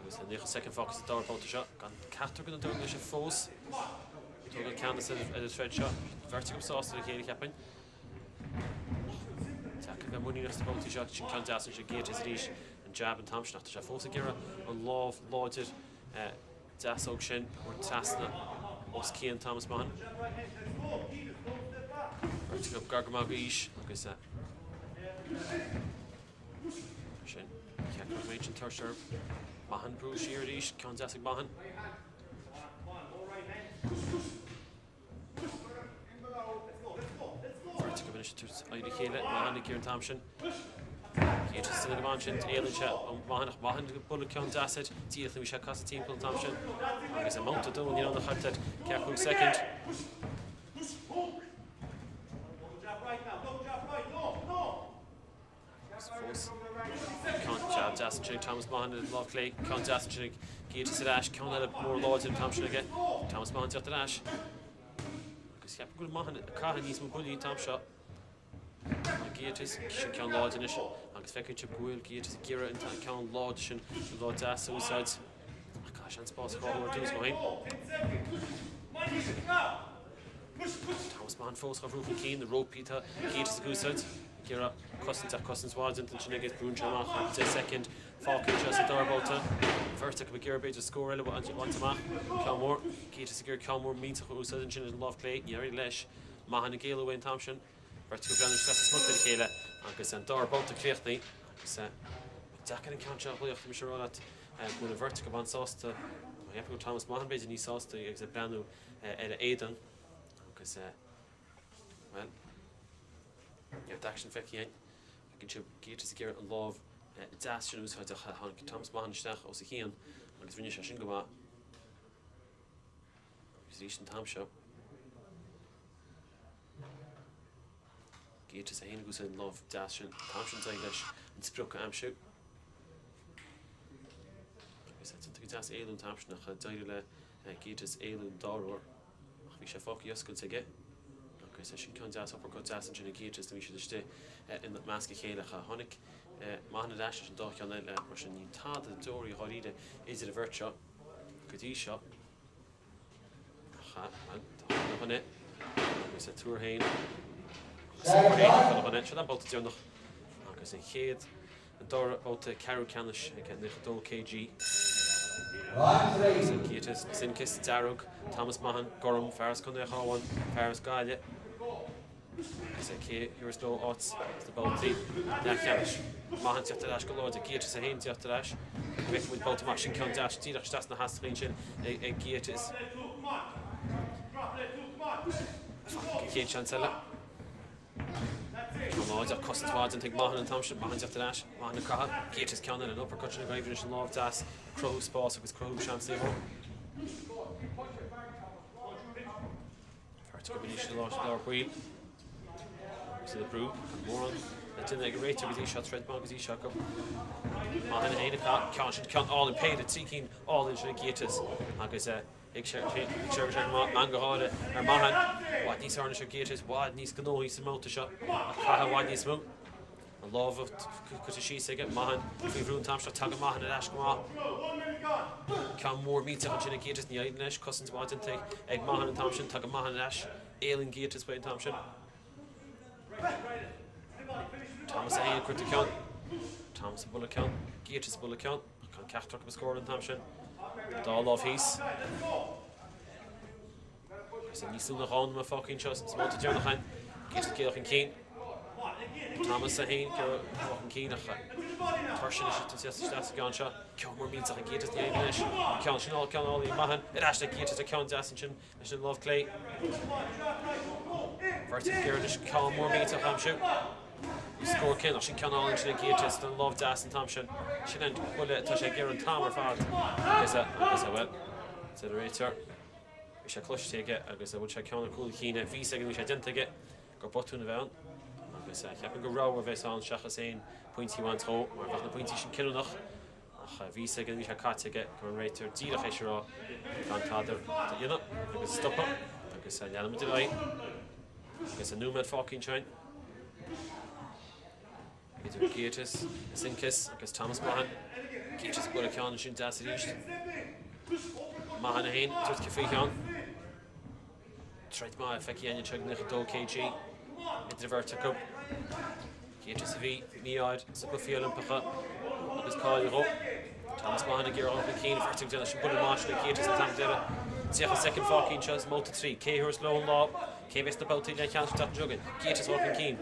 Was the second focus the door about the shot. Gone Catter going to do a force. Took a Candace at a thread shot. Vertical sauce to the Katie Capping. Attacking the money next about the shot. She can't dance and she gate his leash and jab and Tamshin after Force Gira and Love Lodged. Das Okshin or Tasna. Oski and Thomas Maughan. Vertical Gargamagish. Like I said. Shin. Kekra Major Tursher. Maughan Bruce Sheardish. Kanzasik Maughan. Vertical Ministers. Ida Kayla. Maughan Kieran Thompson. Gytis in the Gavanchen, Ailen Chat, Maughan Bullock Count Asset, Tia Misha Casa Team Pull Thompson. I guess a mount to do, you know, the fact that Kaku second. Count Jab Dassenchik, Thomas Maughan and Love Clay, Count Dassenchik, Gytis at Ash, Count had more lords in Thompson again. Thomas Maughan's at Ash. Because you have a good Maughan, Cavan needs more bully Tom shot. Gytis, she can lodge initial. Agus feckin chip gwil, Gytis, Gira, and can lodge and lodge ass suicides. Gosh, and spots for all we're doing behind. Thomas Maughan force of Roof and Keen, the rope Peter, Gytis, suicides. Gira, Cousins Wads into Chinnigas, Brun Chamach, second, Falcon, just a door about to. First, take a Gira Bay to score, one to Mach, Calmore, Gytis, Gira, Calmore, means of Usad and Chinnigas, Love Clay, Yari Lesh, Maughan and Gale away in Thompson. Vertical Brandon Shasta Smith the Kayla, agus an Dora Bolt to Cleachny, agus Dakin and Count Chaplayocht, I'm sure that when a vertical van sauce to Thomas Maughan Bay, and he sauce to exit Brandon Aidan, agus well, you have the action 58. I can chip Gytis Garrett and Love das sin úsáid a Thomas Maughan isteach ó sa chéan agus bhíonn sé sin go bhá agus rí an tam seo Gytis a héana go sin love das sin tam sin taigh leis an sprucha amsú agus go das éilún tam sin nach daidir le Gytis éilún dáróir ach bhí sé fácaí oscail aige agus sin ceann das op go das an sin Gytis bhí séiste in na measca chéalacha tháinig Maughan a dáis an dá ceann le mar sin ní tád a dóirí háíide is a bhirt seo go dtí seo chune agus a túrthain agus an bóta dearnach agus an chéad an dá bóta Carú Canis ag na 2 kg Gytis Lisinkas Darug Thomas Maughan Gorm Ferris chun cháhain Ferris Gaile agus cé thuras dó áit na bótaí na Canis Maughan teachtar leis go láide Gytis a héin teachtar leis bheith bud bóta mar sin ceann deis tíach stas na hascaín sin ag Gytis chéad sean teile Láid a costáid an Maughan an tamsin Maughan teachtar leis Maughan na cath Gytis ceanna an uppercut sin a gaibhir sin láh das crow spás agus crow sean saobh Farta go bhí sin lá chuil to the brew, Moran, that's in the great with each shot, Fred Mag, each shot. Maughan and Aina can't all in paid at seeking all in Gytis. Agus Maughan or Maughan, what needs Arnish Gytis, what needs Canal, he's a motor shot, what needs smoke. A love of Kutashi Sig, Maughan, if we've ruined Tamshot, Tag Maughan and Ashkama. Can more meet a hundred Gytis, the Aidnish, cousins wanted to take Maughan and Tamshin, Tag Maughan and Ash, Ailing Gytis, Wayne Tamshin. Thomas a héana cuirta ceann Thomas a bula ceann Gytis a bula ceann chun ceachtar go scóir an tamsin dá lámh híos agus a níosú nach rán má fácinn seo smóta dearnach chain Gytis céach an cín Thomas a héana go an cín a tarsin is a gan seo ceann mór míach a Gytis ní éidir leis ceann sin all ceann Maughan it eiste Gytis a ceann deas an sin leis an lámh clé Vertic Gerdish ceann mór míach am siú Score Kenneth, she can all into the Gytis and love Das and Thompson. She didn't pull it to shake Aaron Tom or Fard. Is that well? It's a racer. We shall clutch take it. I guess I would check on a cool Keenan. V second, we shall didn't take it. Go bot to the van. I guess I can go row with us on Shachasane. Pointy one toe. Or if the pointy should kill enough. V second, we shall cut take it. Go right to Zira Hession. Can't tather. You know, I guess stop up. I guess I am to right. I guess a new med fucking shine. Gytis, Lisinkas, agus Thomas Maughan. Gytis bula ceann an sin deas ríist. Maughan a héin, tuairt go faoi ceann. Trait má feici aine teag na 2 kg. Idir bhirrta go. Gytis a bhí níáid sa Brophy Olympicha agus cáil ró. Thomas Maughan a ggéar an cín bhirrta deile sin bula máis le Gytis a tam deile. Tíocha second fácinn seo móta 3. Céhúrs lón lá. Céhvis na bouty le ceann start jugging. Gytis walking keen.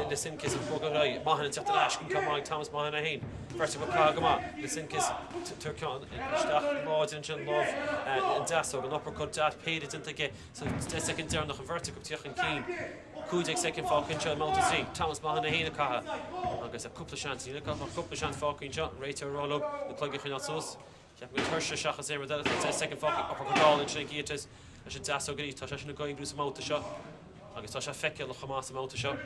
Lisinkas and Bogoroi. Maughan and Tatalash can come on Thomas Maughan a hain. First of all, Kagama. Lisinkas Turkan Stach Lords and Chin Love and Dasog and uppercut that paid it into get so the second down the vertical Tiachan Keen. Kudek second falcon shot multi C. Thomas Maughan a hain a kaha. I guess a couple of chances. You look up a couple of chances falcon shot. Right to roll up. The plug in sauce. With Hersha Shachas there with that second falcon uppercut all in Gytis. I should das so good. Tasha should go and do some out the shot. I guess Tasha Feckel the Hamas some out the shot.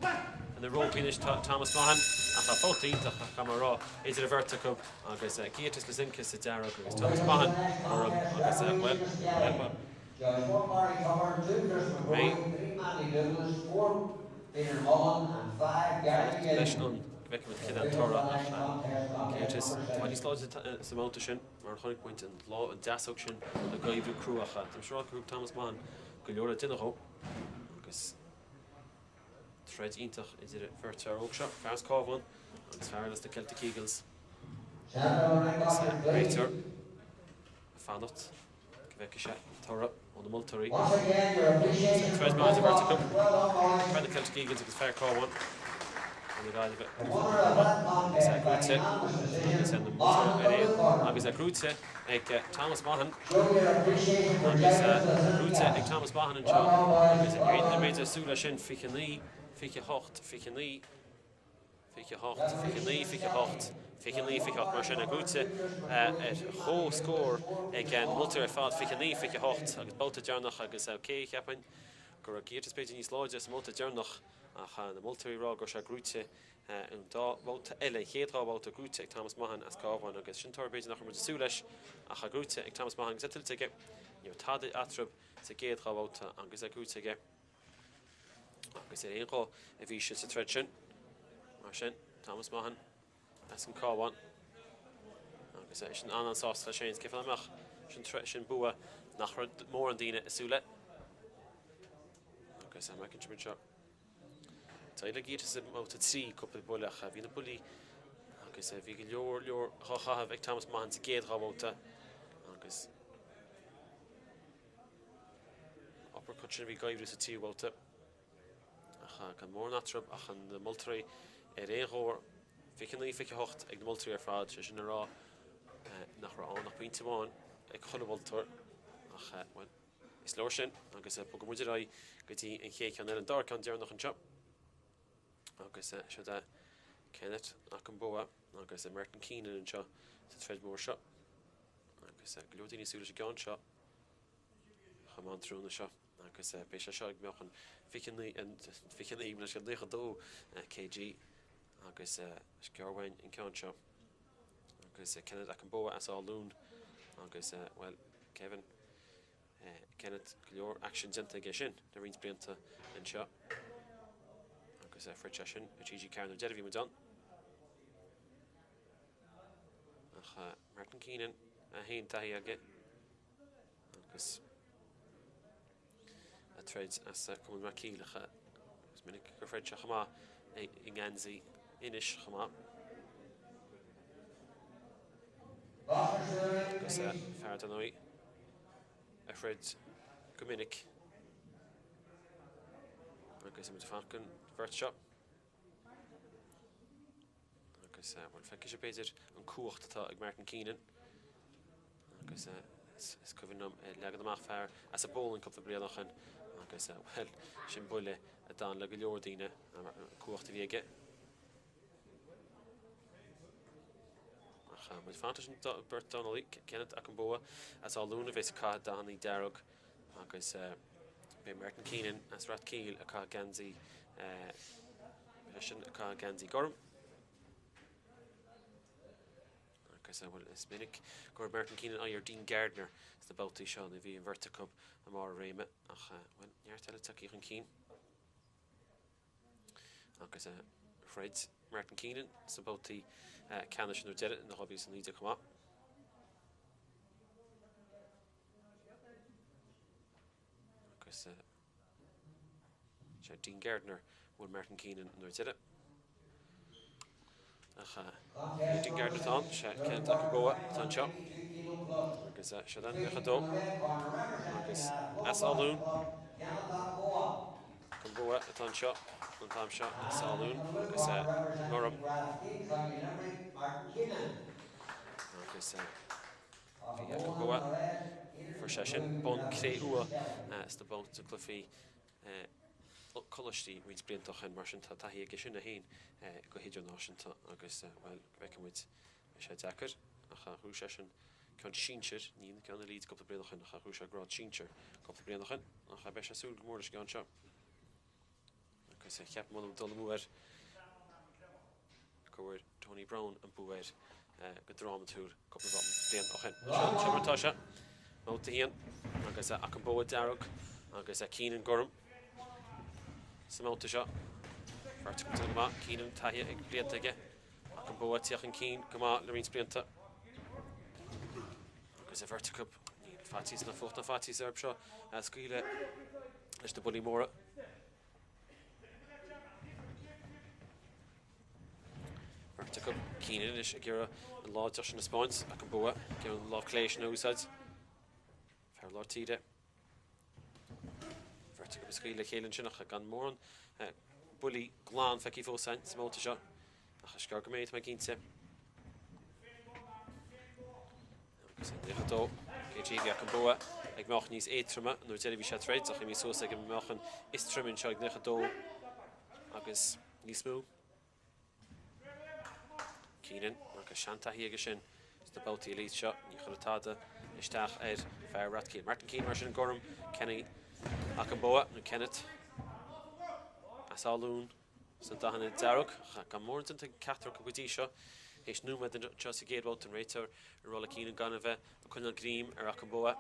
And the roll finish Thomas Maughan. After 14 to Camera is it a vertical. I guess Gytis Lisinkas to Darrow. Thomas Maughan. I guess well. Back with Kenneth Torah Gytis when he slows some out sin mar chonig point and law and dasog sin a gaibh crew achat I'm sure group Thomas Maughan go leor dinner ho agus thread intach is it a vertar Oakshire fast Cavan and as far as the Celtic Eagles Rater Fanot Kveka Shat Torah on the Multuri thread miles of vertical find the Celtic Eagles agus fair Cavan the guy of it. Agus a grúte ag Thomas Maughan. Agus a grúte ag Thomas Maughan an seo. Agus a gréad na méid a súla sin fiche ní, fiche hocht, fiche ní, Fiche hocht, fiche ní, fiche hocht. Fiche ní, fiche hocht mar sin a gúte. Hó scór ag multir fad fiche ní, fiche hocht. Agus bóta dearnach agus cé cheapin. Gur a Gytis peidir níos láide is multa dearnach ach na multirí rá gur se grúte an dá bóta eile chéadrá bóta grúte ag Thomas Maughan as Cavan agus sin tar peidir nach mar súl leis ach a grúte ag Thomas Maughan agus tiltige. Níor táda atrub sa géadrá bóta agus a grúte agus éonrá a bhí sin sa treid sin. Mar sin, Thomas Maughan as an Cavan. Agus sin anan sásta sin céfa amach sin bua nach mór an daine isúle. Agus a mecin trimid seo. Tá ile Gytis móta trí cúpla buileach a bhí na bulí agus bhí go leor chachahabh ag Thomas Maughan sa géadrá bóta agus uppercut sin bhí gaibhrú sa tí bóta. Gan mór natrub ach an multirí réonhór fiche ní fiche hocht ag na multirí fad se sin rá nach rá nach bhainte bháin ag chollabhultar ach is leir sin agus po go muidir raí go dtí an chéic an an dar can dearnach an seo agus se Kenneth Okungbowa agus Martin Keenan an seo sa treid mór seo agus glúdaí súla sé gan seo chamán trúna seo agus béis seo ag meach an fiche ní na sin lécha dó kg agus scearhhain in ceann seo agus Kenneth Okungbowa as Athlone agus well Cavan Kenneth leor action genta ige sin na rins blianta an seo agus frid sin a TG Cairn de bhí don ach Martin Keenan a haon taí aige agus a trades as cum Rathkeale agus minic gur frid se chamá i ngansaí inis chamá agus fear an ói a frid go minic agus im fancan bhirt seo agus bhfuil feice sé beidir an cuacht atá ag Martin Keenan agus is cohannom legad amach fear as a bowling cup a blianachan agus well sin buile a dá le go leor daoine cuacht a bhí aige Mas fantas Bert Dornálaíocht Kenneth Okungbowa as Athlone a bheits a cá dánaí dearg agus be Martin Keenan as Rathkeale a cá gansaí sin a cá gansaí gorm agus bhfuil is minic gur Martin Keenan ar Dean Gardner is na bátaí seo na bhí an Bhirrta Cup a mar réime ach bhain neartile takeíoch an cín agus Fred Martin Keenan sa bátaí Canal sin dead in the hobbies and need to come up. Because Dean Gardner will Martin Keenan and did it. Dean Gardner thon, Kenneth Okungbowa thon shot. Because Shadan Mechado. Because as Athlone. Okungbowa thon shot. On time shot as Athlone. Because Moram. Agus Okungbowa for session bon créúa is the bon to cluffy colistí rins bliantach an mar sin tá taí ag sin na hain go héidir náisiúnta agus well bheicimid sé deacair a chathú session chun síintir ní ceanna líd go blianachan a chathú se grád síintir go blianachan a cha beis súil go mór gan seo agus cheap man dul múir go bhfuir Tony Brown an búir go dramaturg couple of blian ochan semartá se nóta hían agus Okungbowa dearg agus Keenan gorm sa móta seo Bhirrta go má Keenan taithe ag blianta aige Okungbowa tíoch an cín go má le rins blianta agus Bhirrta Cup ní fatís na fócht na fatís arb seo scaoile leis na bulí móra Bhirrta Cup Keenan is gur an lá deis na spáins Okungbowa gur an lá cléis na úsáid fear lá tíide Bhirrta Cup scaoile chéileann sin a gan mór an bulí glán feicí fósain sa móta seo a scar go méid me cínte agus an dó KG Okungbowa ag meach níos étrama nó deidir bhí sé treid ach mí sósa ag meachan is trimin seo ag dó agus níos mú Keenan agus seanta hiige sin the Bauti elite shot ní chulatáda isteach fair Rathkeale. Martin Keenan mar sin gorm Kenny Okungbowa and Kenneth Athlone sa dahan darug gan mornton to Catherine Gytis He's new with the Chelsea gate out and Rater rolla Keenan gan bheith Canal Green Okungbowa.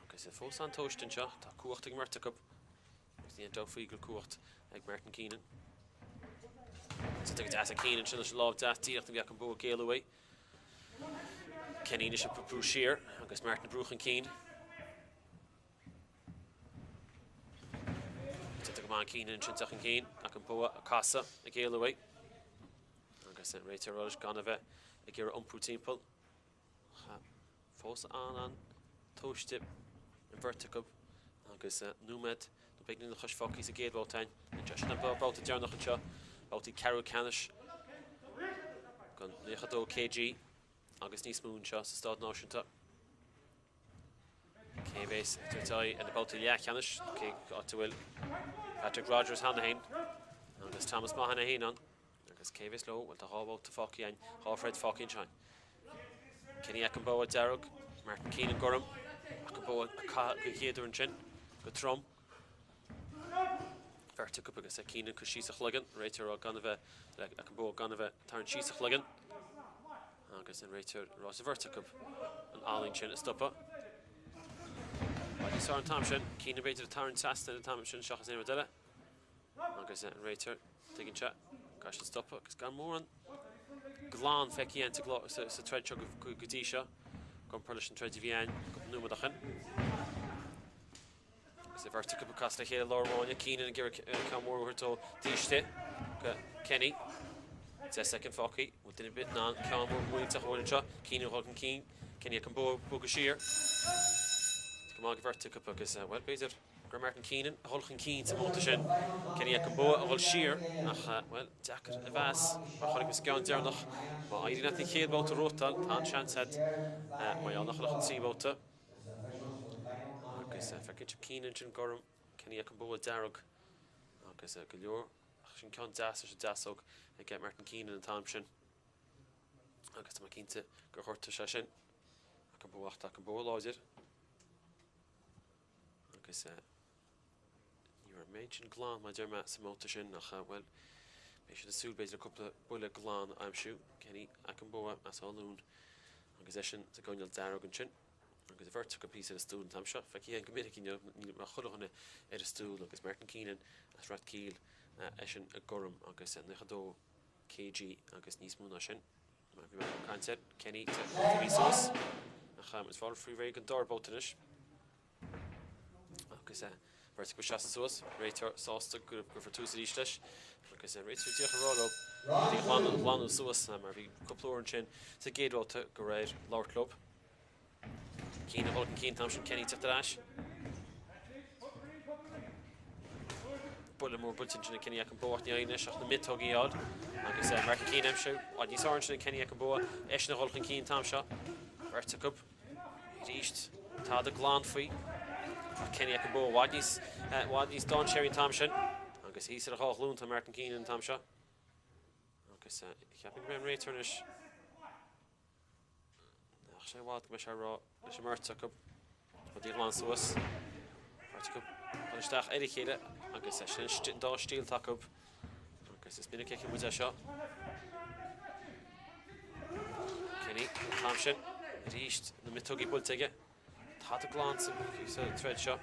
Okay, so fós an toastin seo tá cuachtaigh marta cup ní an dofígal cuacht ag Martin Keenan. So take it Keenan sin love that tíocht na Okungbowa géal away. Kenny is a Purcell agus Martin Bruchen Keen. So take man Keenan sin tachan Keen Okungbowa a casa a géal away. Agus an Rater rolla gan bheith ag gur umpú timppel. Fós an toastip in vertical agus numed the big new hush focus a gate about time and just about the journal about the Carol Canish gun Nechado KG agus Nice Moon shots the start notion to K base to tell and about the Canish okay got to will Patrick Rogers Hanahan agus Thomas Maughan on agus K base low with the hall about to Focky and half red Focky and shine Kenny Okungbowa Darug Martin Keenan Gorham Okungbowa go héidir an sin go trom vertic up agus Keenan cos she's a chlugan Rater gan bheith Okungbowa gan bheith tar an she's a chlugan agus an Rater Ross vertic up an Alling sin a stoppa Gytis an tam sin Keenan beidir tar an sasta an tam sin seachas éime deile agus an Rater taking chat gas an stoppa agus gan mór an glán feici an sa tread seo go Gytis gan perlis an tread bhíáin go núma dachan agus a vertic up a casta chéile láráine Keenan gur camór huirtó díiste go Kenny it's a second Focky within a bit ná camór muointe hóin seo Keenan Hulkin Keen Kenny Okungbowa buga sír go má vertic up agus well beidir gur Martin Keenan Hulkin Keen sa móta sin Kenny Okungbowa a bhfuil sír ach well deacar a bheas mar chonig mis gan dearnach má idir na chéad bóta rótal tá an chance had mai annach lachan sí bóta agus feicinse Keenan sin gorm Kenny Okungbowa darug agus go leor sin ceann deas a dasog ag get Martin Keenan an tam sin agus tá cinnte gur chuirta se sin Okungbowa láidir agus you are mentioned glán my dear Matt Samota sin nach well we should assume based a couple of bullet glán I'm shoot Kenny Okungbowa Athlone agus sin to go in darug an sin agus vertic a piece of the stool tam shot feici an gominic ní ma chulachna a stool agus Martin Keenan as Rathkeale Hession a gorm agus Nechado KG agus Nice Moon sin ma bhí mar concept Kenny to be sauce it's far free very good door botanish agus vertical shots sauce Rater sauce to go for two city slash agus Rater díach roll up Lano sauce mar bhí couple chin to gate out to go right lower club Keenan Hulkin Keen Thompson Kenny to the dash Bullet more bulletin to Kenny Okungbowa the Irish of the mid tuggy yard agus Martin Keenan show Gytis orange to Kenny Okungbowa Hession Hulkin Keen Tom shot vertical reached tá the glán faoi Kenny Okungbowa Gytis Don Sherry Thompson agus he said a hall loon to Martin Keenan Tom shot agus ceapin ben Raternish ach sé bhád go sé rá leis marta cup ba dí glán suas vertical isteach éidir chéile agus sin dá stíl tacup agus is minic ceice mu seo Kenny Thompson ríist na mittugaí bultaige tá a glán sa tread seo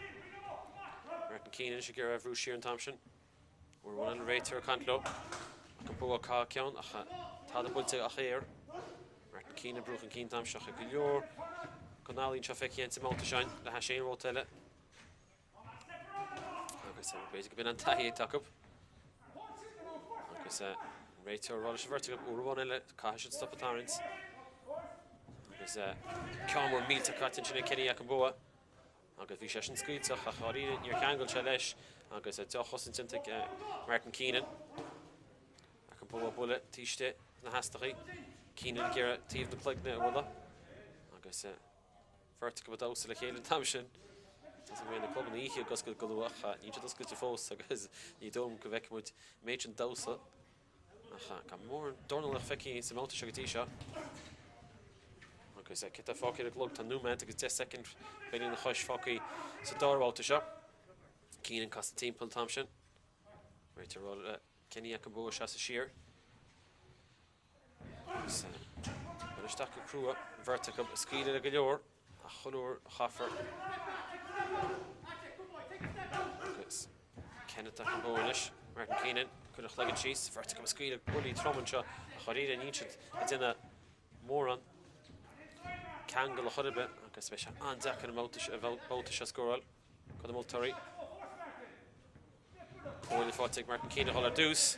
Martin Keenan sé gur bhrú sír an Thompson we're one an Rater cantlo Okungbowa cá ceann ach tá a bultaige a chéir Martin Keenan Bruchen Keen Thompson a go leor Canal seo feici an sa máta sein le ha sé rótaile Basically been on tahi takup. Agus Rater rolla vertical urwan ele ka should stop at Tarrants. Agus camera meet to cut in Kenny Okungbowa. Agus vi session squeeze a chari near Cangal chalesh. Agus dochos in Martin Keenan. Okungbowa bullet tishte na hastari. Keenan gira tiv the plug na wala. Agus vertical with aus le Keenan Thompson. Doesn't mean the club in the each goes good go you just good to force because you don't go back with major dosa Got more Dornálaíocht Fecky some out to Gytis. Okay, so get the Focky the glug to Newman to get 10 second betting the Hush Focky so door out to shot. Keenan cost the team pull Thompson. Right to roll Kenny Okungbowa shot a sheer. So but a stack of crew vertical ski the galore. A Hulur Hoffer. Kenneth Okungbowa Martin Keenan could have legged cheese vertical ski the bully Truman shot. Harida and each it's in a Maughan. Kangle a hudde bit, agus bheith an deach an bóta se scoral, chud am Multari. Cóil fátig Martin Keenan hola dús,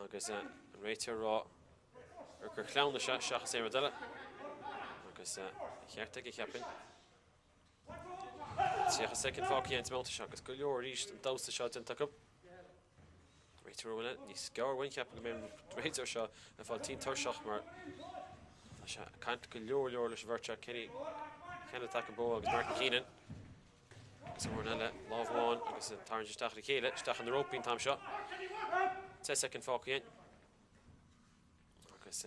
agus an réitear rá gur chlána se seachas éire dile, agus cheartag I cheapin. Tíocha second fáci ant Multa se, agus go leor ríist an dásta seo dintach up. Réitear róna, níos gair wain cheapin go mé réitear seo a fáil tín tarseach mar can't go leor leis virtual Kenneth Okungbowa agus Martin Keenan. So we're now love one agus tarn just Rathkeale stach an the rope in time shot. 10 second fáci in. Agus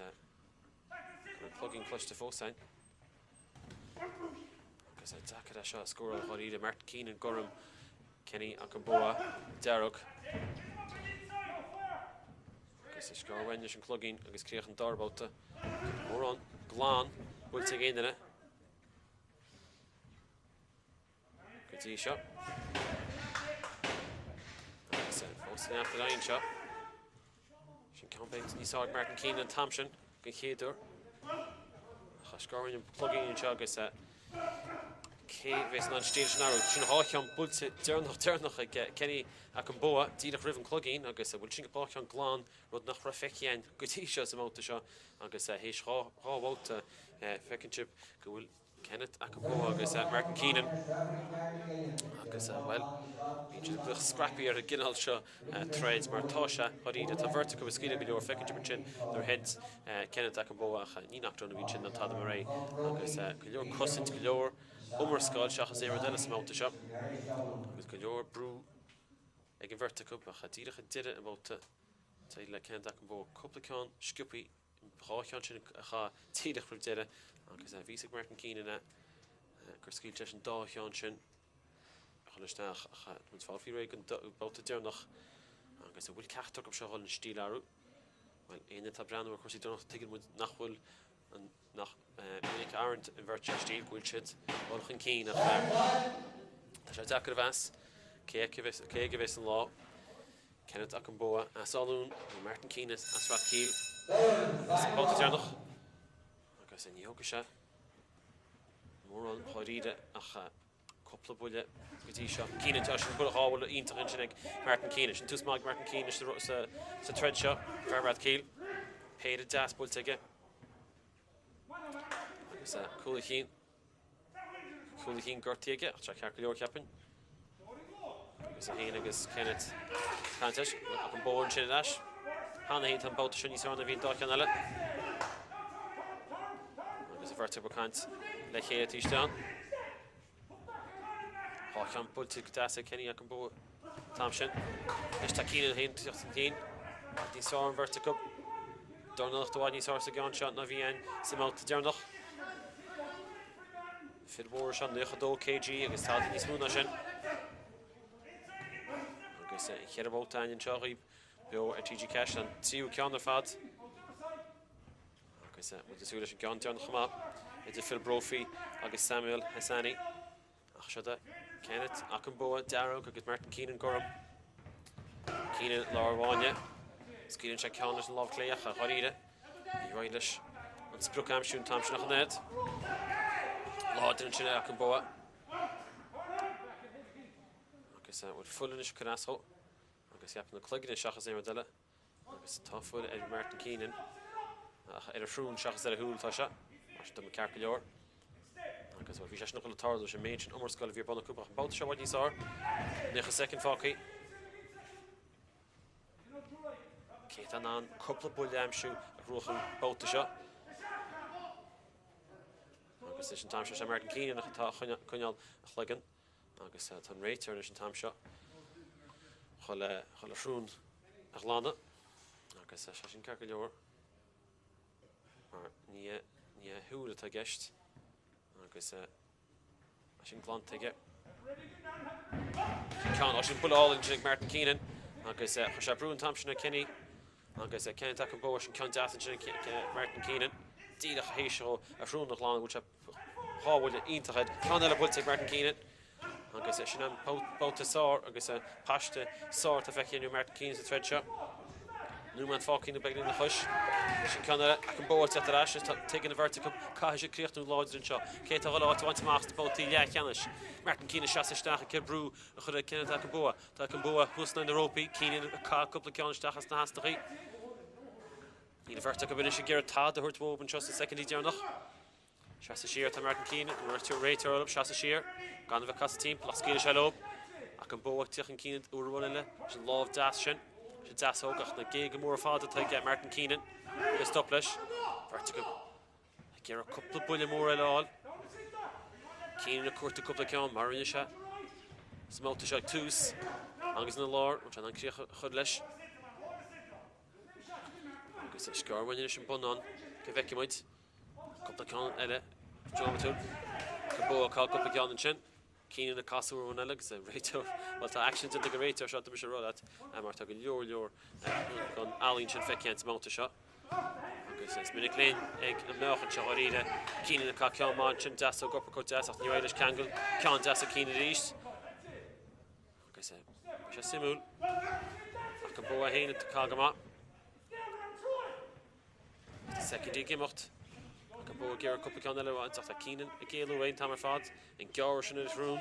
plugging clutch to full sign. Agus attack that shot score of Harida Martin Keenan Gorham Kenny Okungbowa Darug. Agus score when you plugging agus creating door about to more on Glán will take in it. Good tee shot. Forcing after the line shot. She can't be you saw Martin Keenan and Thompson. Good hit there. Scoring and plugging in shot gets that. Ves non stage now. Sin Hawkon Bulls Dornálaíocht Kenny Okungbowa Díach Riven Clugging agus bhfuil sin go an Glán rud nach ra fecian go tí seo sa máta seo agus héis ráháilta fecinship go bhfuil Kenneth Okungbowa agus Martin Keenan agus well bhín scrappy ar a ginál seo trades mar tá se choíide tá vertical go scíide go leor fecinship sin their heads Kenneth Okungbowa ní nachtrona bhín sin an tada mar ré agus go leor cosint go leor Umar Scott shachas éire dile sa máta seo agus go leor brú ag an vertical a chadíirecha dide an máta tá le Kenneth Okungbowa coplacán sciúpaí rácheán sin a cha tíideach brú dide agus bhísig Martin Keenan gur scíil teis an dácheán sin chulisteach a chud fáilfí ré an báta dearnach agus bhfuil ceachtar go seo an stíl airú well aine tá breanú a chusí donach tuigin mu nachhfuil an nach Minic Arendt in virtual steel gwilchid olchan keen tá sé deachar bheas cé go bheits an lá Kenneth Okungbowa as Athlone Martin Keenan as Rathkeale báta dearnach agus in dheoga se mór an choiríide ach coppla buile go dtí seo Keenan tá sin bula hábhfuil ionintach in sin ag Martin Keenan sin túsmáid Martin Keenan sa tread seo fear Rathkeale péad a deas builte aige Coola Heen Gorty aige ach cear go leor ceapin agus a héana agus Kenneth Cantas Okungbowa sin leis hána héint an báta sin níos anna bhíon dácean eile agus a vertical cant le chéad tíisteán Háceán builte go deasa Kenny Okungbowa Thompson leis tá Keenan héin tíocht an tín ní sá an vertical Dornálaíocht doháid níos ársa gán seán na bhíon sa máta dearnach Fidmór sean 92 kg agus tá níos múna sin agus chear bóta an seoí BEO ar TG Cash an tríú ceann ar fad agus mu súla sin ceann tearnach chumá idir Phil Brophy agus Samuel Hession ach seo Kenneth Okungbowa Darug agus Martin Keenan Gorham Keenan láháine Scíann se ceann an láh cléach a choíide í roiid leis an spruc amsún Thompson nach an net Láidir sin Okungbowa agus bhfuil full is canasó agus ceap na clugin seachas éire dile agus tá full Martin Keenan ar a frún seachas ar a húil tá se mar do cear go leor agus bhí sé nach le tarú sé méid sin umarscoil bhí banna cúpa báta se bhaid níos ár necha second fácaí cé an coppla buile amsú a ruúchan báta seo agus is an tam seo Martin Keenan nach tá chuineáil a chluigean agus tan réitear is an tam seo chola frún a chlána agus sin car go leor mar ní thuúla a gceist agus sin glán tuige Can sin buáil sin Martin Keenan agus chu sé brún tam sinna Kenny agus Kenneth Okungbowa sin cean deatan sin Martin Keenan díach héisio a hrún nach lá bhil hábhfuil iontachaid cean eile bhfuil Martin Keenan agus sin an bóta sár agus paiste sáir a feiceanú Martin Keenan sa thread seo nu man fácinn na beglín na chuis sin cean eile Okungbowa te arás taking na verticum cai sé críochtú láidir seo cé tá bhil áhaint más na bótaí le cheannis Martin Keenan seaaisteach a cebrú a chud Kenneth Okungbowa tá Okungbowa húsna na Brophy Keenan a cúpla ceannisteachas na hastachaí í na verticum bine sé ggéir tá a thuirt bóban seo sa secondí dearnach Shasta Shear to Martin Keenan, we're to Rathkeale up Shasta Shear, gone of a cast team, Lascila Shallow, Okungbowa Tichan Keenan, Urwanilla, she love Das Shin, she Das Hogach, the gig more father to get Martin Keenan, the stoplish, vertical. I get a couple of bully more at all. Keenan a court a couple of count, Marin shot, smoked the shot twos, Angus in the Lord, which I think she hudlish. Angus a scar when you're bun on, Quebec might. Couple of count edit, drama too. Okungbowa call couple of count and chin. Keenan the castle one Alex, Rathkeale. Well, the actions in the Rathkeale shot the Bishop Rollat. Marta go your on Alin chin fake can't mount a shot. Okay, so it's Minnick Lane, egg and milk and Shaharida. Keenan the cock count man chin das so uppercut das off New Irish Kangle. Count das a Keenan east. Okay, so just simul. Okungbowa hain at the Kagama. The second day game out. Okungbowa gear a couple of count eile and after Keenan a gale away in Tamerfad and Gowrish in his room.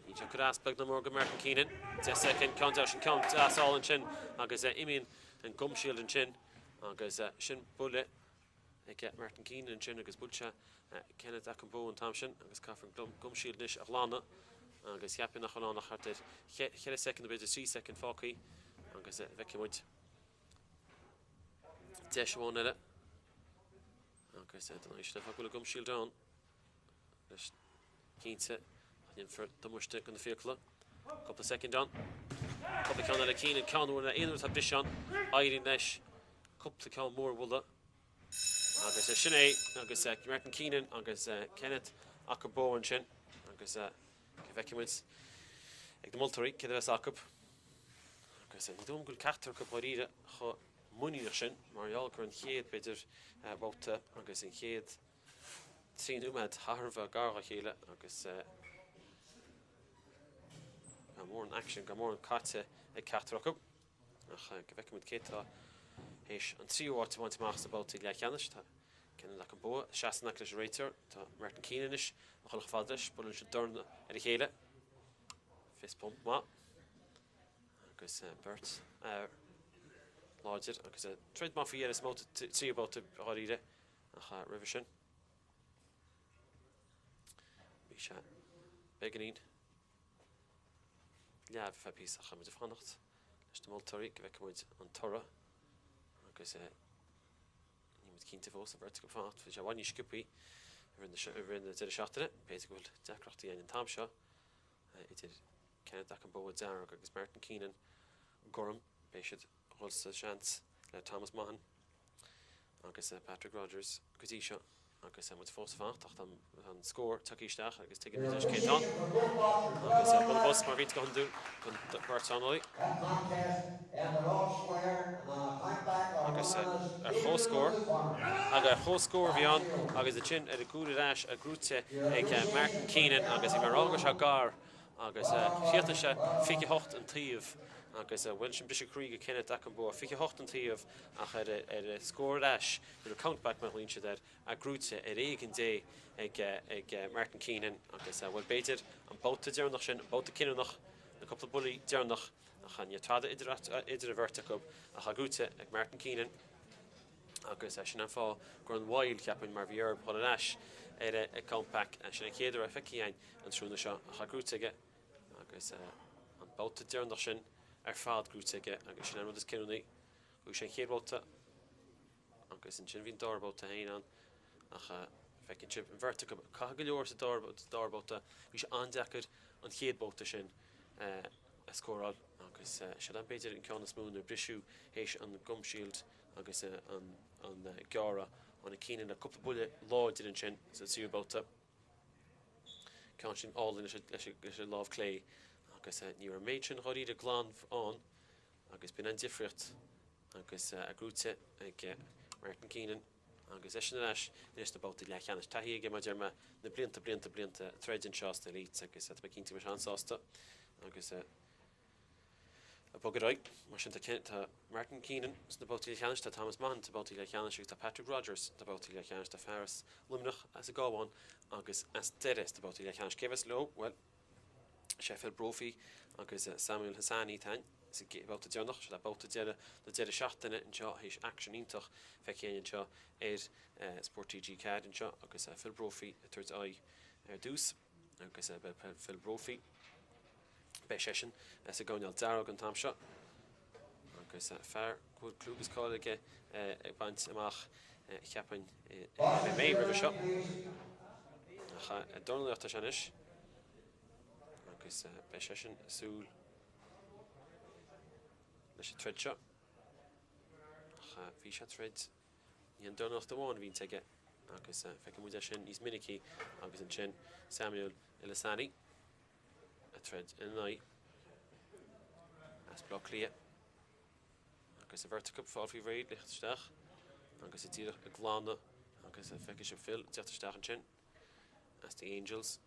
Each could aspect no more American Keenan. The second count out and count das all in chin. Agus Imin and Gumshield and chin. Agus Shin Bullet. They get Martin Keenan and chin agus Butcha. Kenneth Okungbowa and Thompson. Agus Cavan Gumshield nish Athlone. Agus Yappin nach Athlone nach harted. Get a second bit of 3 second Falky. Agus Vekimoid. Desh one in it. Okay, so I don't know, you should have a gum shield down. Just Gytis in for the mush stick on the field. Couple of second down. Couple of count on Keenan, count one in with a dish on. Iron Nash. Couple of count more will that. Okay, so Sinead, okay, Martin Keenan, okay, Kenneth Okungbowa and Shin. Okay, Vekimits. Like the Multari, Kenneth Okup. Okay, so don't go Carter Caporida. Money sin Marial gur an chéad beidir bóta agus an chéad tín umad Harva garga chéile agus mór an action go mór an caite ag catracha ach go bheice mud céta héis an tríúhát bhaint más a bótaí le cheannis tá Kenneth Okungbowa seasanna leis Rathkeale tá Martin Keenan is a chuil fadais bud an se dorna ar a chéile fist pump má agus Bert larger because trade mafia is about to see about the haride revision Misha beginning yeah for piece of hamid fanacht is the multari gewek moet on Torah because you moet keen to voice the vertical fat for Jawani Skippy we're in the shot in it basically Jakrachti and Tamsha it did Kenneth Okungbowa down because Martin Keenan Gorham Bishop holds the chance Thomas Maughan agus Patrick Rogers Gytis agus with force of art on score Takishtach agus taking the Kate on agus bus mar vit gon do gon Purcell agus whole score agus whole score beyond agus the chin at a good dash a grute ag Martin Keenan agus I maranga shagar agus fiata sha fiki hocht and thief agus Wilson Bishop Krieg Kenneth Okungbowa fiki hocht and thief ach a score dash the count back my linch that a grute at eigen day ag Martin Keenan agus well baited and both the down noch both the Keenan noch a couple of bully down noch ach an yatada idir vertical ach a grute ag Martin Keenan agus sin an fall grown wild capin Marvier Polinash a compact and sin chéidir a feici ein an trúna seo a grúteige agus an bouta dearnach sin fád grúteige agus sin an rud is cinúnaí ú sin chéadbóta agus an sin bhín darbóta hain an ach feici chip an vertical cá go leor sa darbóta bhí sé andecad an chéadbóta sin scóráil agus se an beidir an ceannas múna brisú hééis an gumshield agus an gara an Keenan a couple bulle láidir an sin sa siúbáta cean sin álinn leis a láh clé agus ní ar méid sin choirí a glán an agus bin an difriocht agus a grúte ag Martin Keenan agus sin leis níos na báta le cheannas taí ige mar dearma na blianta treidin seás na lít agus be cinnta mar seanásta agus a bogadráid mar sin tá Martin Keenan na bátaí le cheannas tá Thomas Maughan tá bátaí le cheannas tá Patrick Rogers tá bátaí le cheannas tá Ferris lumnach as a gáháin agus as deires tá bátaí le cheannas céhas lo well Sheffield Brophy agus Samuel Hassani tain is about the journal about the dead seachtainna in seo hééis action ítach fechéann seo Sport TG card in seo agus Phil Brophy tuairt dús agus Phil Brophy be Hession a gáineal darog an tam seo agus fear good clúb is cáige ag baint amach cheapain mé river seo Dornálaíocht sin is agus be Hession súl leis a treid seo bhí se treid í an Dornálaíocht amháin bhín teige agus feice muide sin níos minicí agus an sin Samuel Ilisani a treid in nai as blok lia agus a verticup fáil fhí réid lichtisteach agus a tíadach a glána agus a feice se fil tíachtisteach an sin as the Angels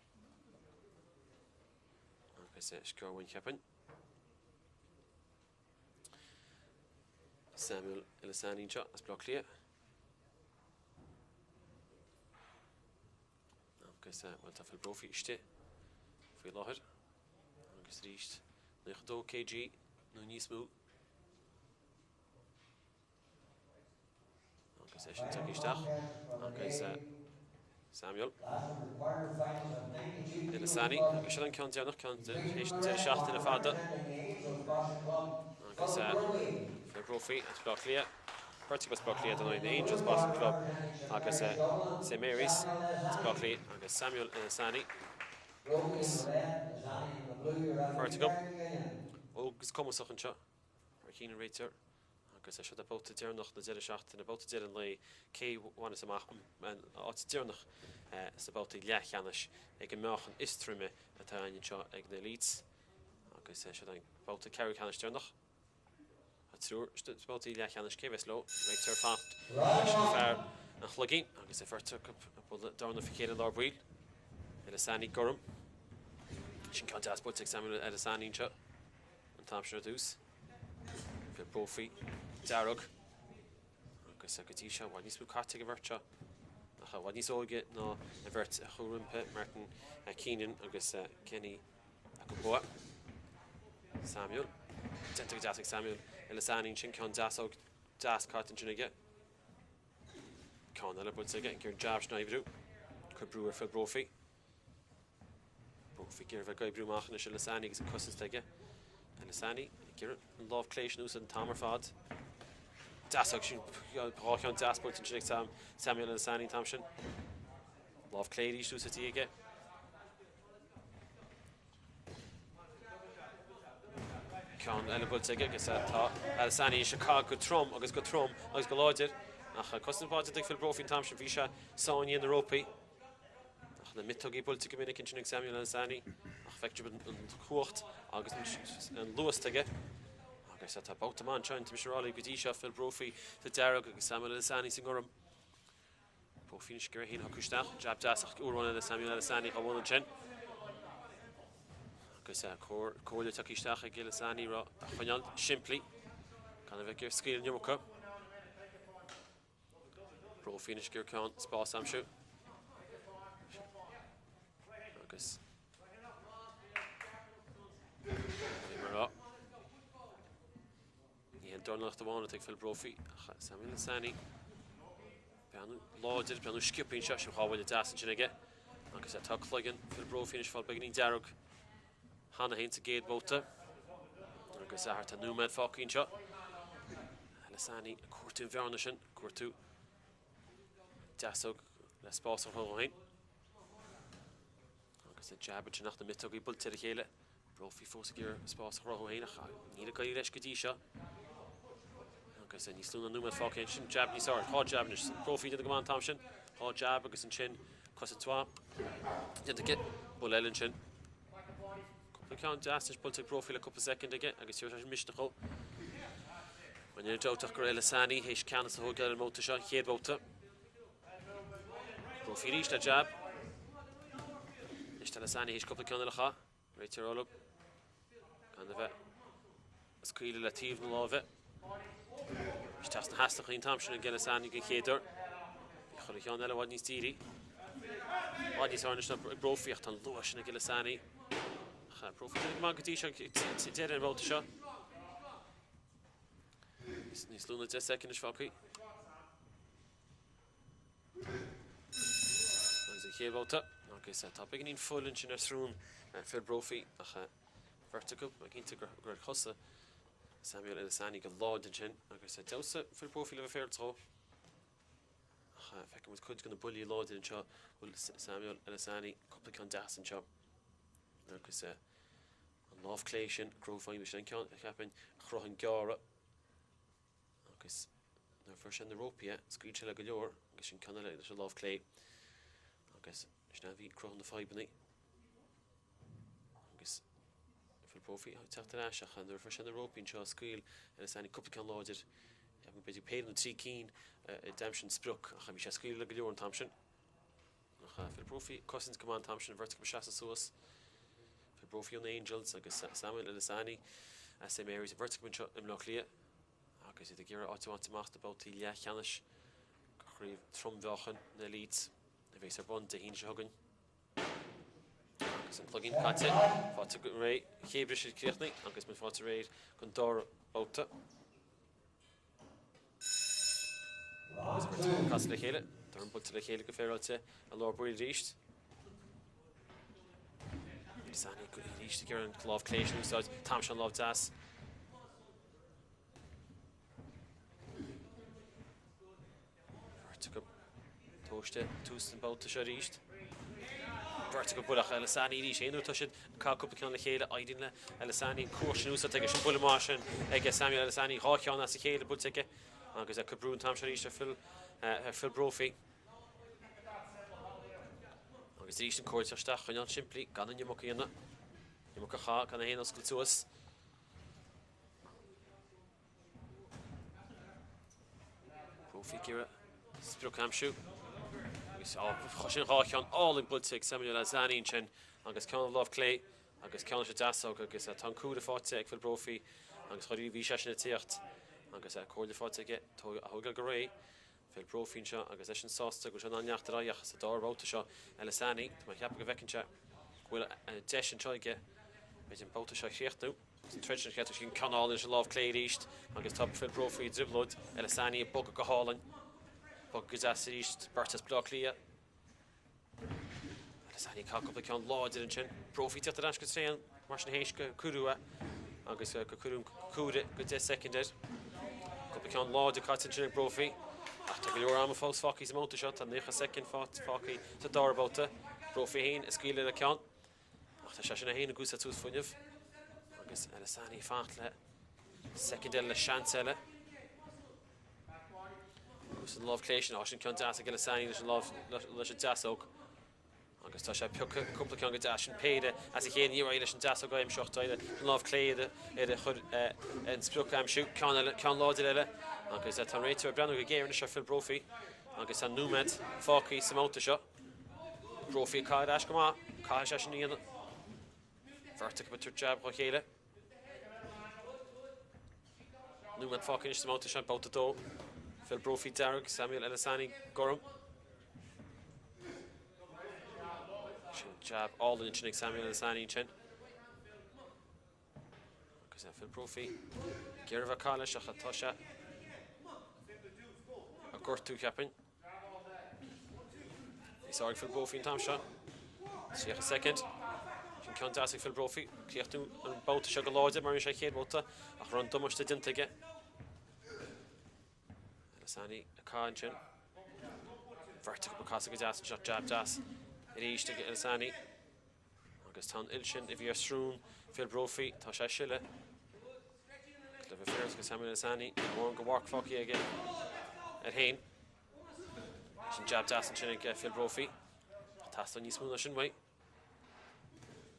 agus scorhain cheapain Samuel Ilisani seo as blok lia agus bhfuil tá Phil Brophy iste faoi láthir agus ríist 92 kg nó níos mú agus sin tuisteach agus Samuel Ilisani agus sin an ceann dearnach ceann hééis de seachtain na fada agus Phil Brophy as blok lia Vertical blok lia don Angels Boston Club agus St Mary's blok lia agus Samuel Ilisani Vertical agus comach an seo ar Keenan réitear agus se a bóta dearnach na deire seachtain na bóta dear an lei céhhaine amach áit dearnach sa bóta le cheannas ag an Maughan istruime atá aon seo ag na Leeds agus se an bóta ceú cheannas dearnach trúr bótaí le cheannas céhas lo méid tar facht leis an fearr an chlogin agus verticup darna ficéad lá bhuiil Ilisani gurm sin ceann deasbút ag Samuel Ilisani seo an tamsir dús Phil Brophy darog agus a gotí seo bhaid níos bú carta go bhirt seo bhaid níos óige ná a bhirt a chomhrimpe Martin Keenan agus Kenny Okungbowa Samuel Tenta go deas Samuel Ilisani sin ceann deas cartain sin aige ceann eile bud aige gur jab snaibhrú chu brúar Phil Brophy Brophy gur bheith gaibbrúach na Ilisani agus an costas aige Ilisani gur an láh cléis nús an tamar fad deasach sin ceann deasport an sin Samuel Ilisani tam sin láh cléirí nús atí aige ceann eile bud aige agus tá Ilisani se cá go trom agus go láidir ach costanpáide ag Phil Brophy tam sin bhí se sáin in Europa ach na mittógaí bulte go minic sin Samuel Ilisani ach feiceú an chuacht agus an luas aige agus tá bátamán teint misrálaí go dtí seo Phil Brophy tá dearg agus Samuel Ilisani sin gurm Brophy gur hín chuisteach jab deasach úrháine Samuel Ilisani a bhhain sin agus cóirle takeísteach ag Ilisani ra a chuineáil siimplí can bheith gur scíal neamcha Brophy gur ceann spás amsú agus marrá ní an Dornálaíocht amháin ag Phil Brophy Samuel Ilisani beanú láidir beanú skipín seo sem chábhaile deasan sin aige agus tá chluigeann Phil Brophy fáil beganí dearg Hanna hénta géad bóta agus tá núméid fácín seo Ilisani a cuairtú bhearna sin cuairtú deasog le spás an thuhain agus a jabbar sin nach na mitógaí bulte a chéile Brophy fós gear spás roh héach ní a gaí leis go dtí seo agus ní slúna núma fácin sin jab ní sár há jab Brophy de goán tam sin há jab agus an sin cos atá get bol ellen sin cean deas bulte Brophy le couple second aige agus tú mis cho an doach gur eile sanní hééis cean a ho geil móta seo chéadbóta Brophy ríéis le jab is tal sanní hééis couple ceanna lecha réitirolog gan a bheith scuile le tíomh na lábheith is tas na hasach on tam sin an geile sanní go chéidir chuir chean eile bhaid níos tírí bhaid níos áne na Brophyocht an luas sin na geile sanní Brophy má go dtí seo déir an bóta seo níos lúna 10 second is fácaí agus a chéadbóta agus tá begin ín fullin sin ar srún fir Brophy ach vertical a ginnta gur chosa Samuel Elisani go láidin sin agus dosa fir Brophy le fér tró feice mu chud gona bulí láidin seo bhfuil Samuel Elisani coppla can das an seo agus an lábh sin crófáin me sin cean cheapin chrohan geara agus na fir sin na Rópia scríd se le go leor agus sin canna leis a lábh clé agus is na bhí crohan na fáibannaí agus fir Brophy teachta leiseach an fir sin na Rópín seo scríil agus anna coppla can láidir go beidir péad an trí cín damsin spruch a cha bhí sé scríil le go leor an tamsin fir Brophy cosins go an tamsin vertical seasa suas fir Brophy on Angels agus Samuel Elisani St Mary's vertical im nach lia agus iad a ggéire átáhaintach abátaí le cheannis go chríomh tromhheachan na Leeds a bhés ar bun de hín se thugann agus an plugin caite fáte go ré chébre sé críochnaí agus man fáte réir gon dár bóta agus vertical cas le chéile dar an bult le chéile go féráilte a lár buí ríist Sanny go ríist gur an lábh cléisiú úsáid tam se an lábh das vertical tóiste tús an bóta se ríist vertical bulach Elisani ríis éanú tá siad cá cúpla ceann le chéile aidín le Elisani cuasin úsa teige sin bula má sin ag Samuel Elisani ráceanna sa chéile bulte agus a cabrún tam se ríist ar fil Brophy agus ríist an cóirteach chuin an siimplí gan an nimmocha dhéanana nimmocha chá gan a héana oscail suas Brophy gira spruch amsú agus sin ráceann all in bulte ag Samuel Elisani sin agus ceann lábh clé agus ceann se dasach agus tá cúd a fáte ag fil Brophy agus choirí bhí sé sin na tíocht agus cóir fáte aige thugail go ré fil Brophy seo agus é sin sásta go sin anneachtarráach sa dárbáta seo Elisani má cheappa go bhecinn bhfuil de an teige beit an bóta seo chéochtú Tradition chetar sin Canal is a lábh clé ríist agus tá fil Brophy driblód Elisani bog go hálainn bog go as ríist Bertas blá lia Elisani cá cúpla ceann láidir an sin Brophy teachtar as go tréan mar sin hééis go cuúa agus go cuúm cúide go 10 secondid cúpla ceann láidir cáin sin Brophy ach tá go leor am fós fácií sa móta seo tá 9 second fácií sa dárbáta Brophy héin is scíile le ceann ach tá sé sin a héana gúsa tús funineh agus Elisani fácht le secondil le seans eile agus an lábh cléisisin á sin ceann deas a Elisani leis an deasóg agus tá sé cúpla ceann go deas sin péide as a chéan níor leis an deasóg aim seochtáide an lábh cléide idir chud an spruch amsú ceann láidir eile agus tá réitú ar brenn go géirna se fil Brophy agus an númed fácaí sa móta seo Brophy cáid as go má cá sé sin íana vertical betur jab go chéile númed fácaí sa móta seo bóta dó fil Brophy Darragh Samuel Elisani gorum jab all in sin Samuel Elisani sin agus fil Brophy Geirh cáile se chatá se a gortú ceapin is ág fil Brophy an tam seo siach a second sin ceann deas fil Brophy cléochtú an bóta se go láide mar sé chéad bóta ach ran domaiste dinteige Elisani a cáin sin vertical bocasa go deas an seo jab deas ríiste Elisani agus tá il sin i bhí ar srún Phil Brophy, tá sé sile. Le Fairs go Samuel Lisani, Warren go work fucky again. At Hain. Sin jab das and Chinnig Phil Brophy. Tast on Yismuna Shin way.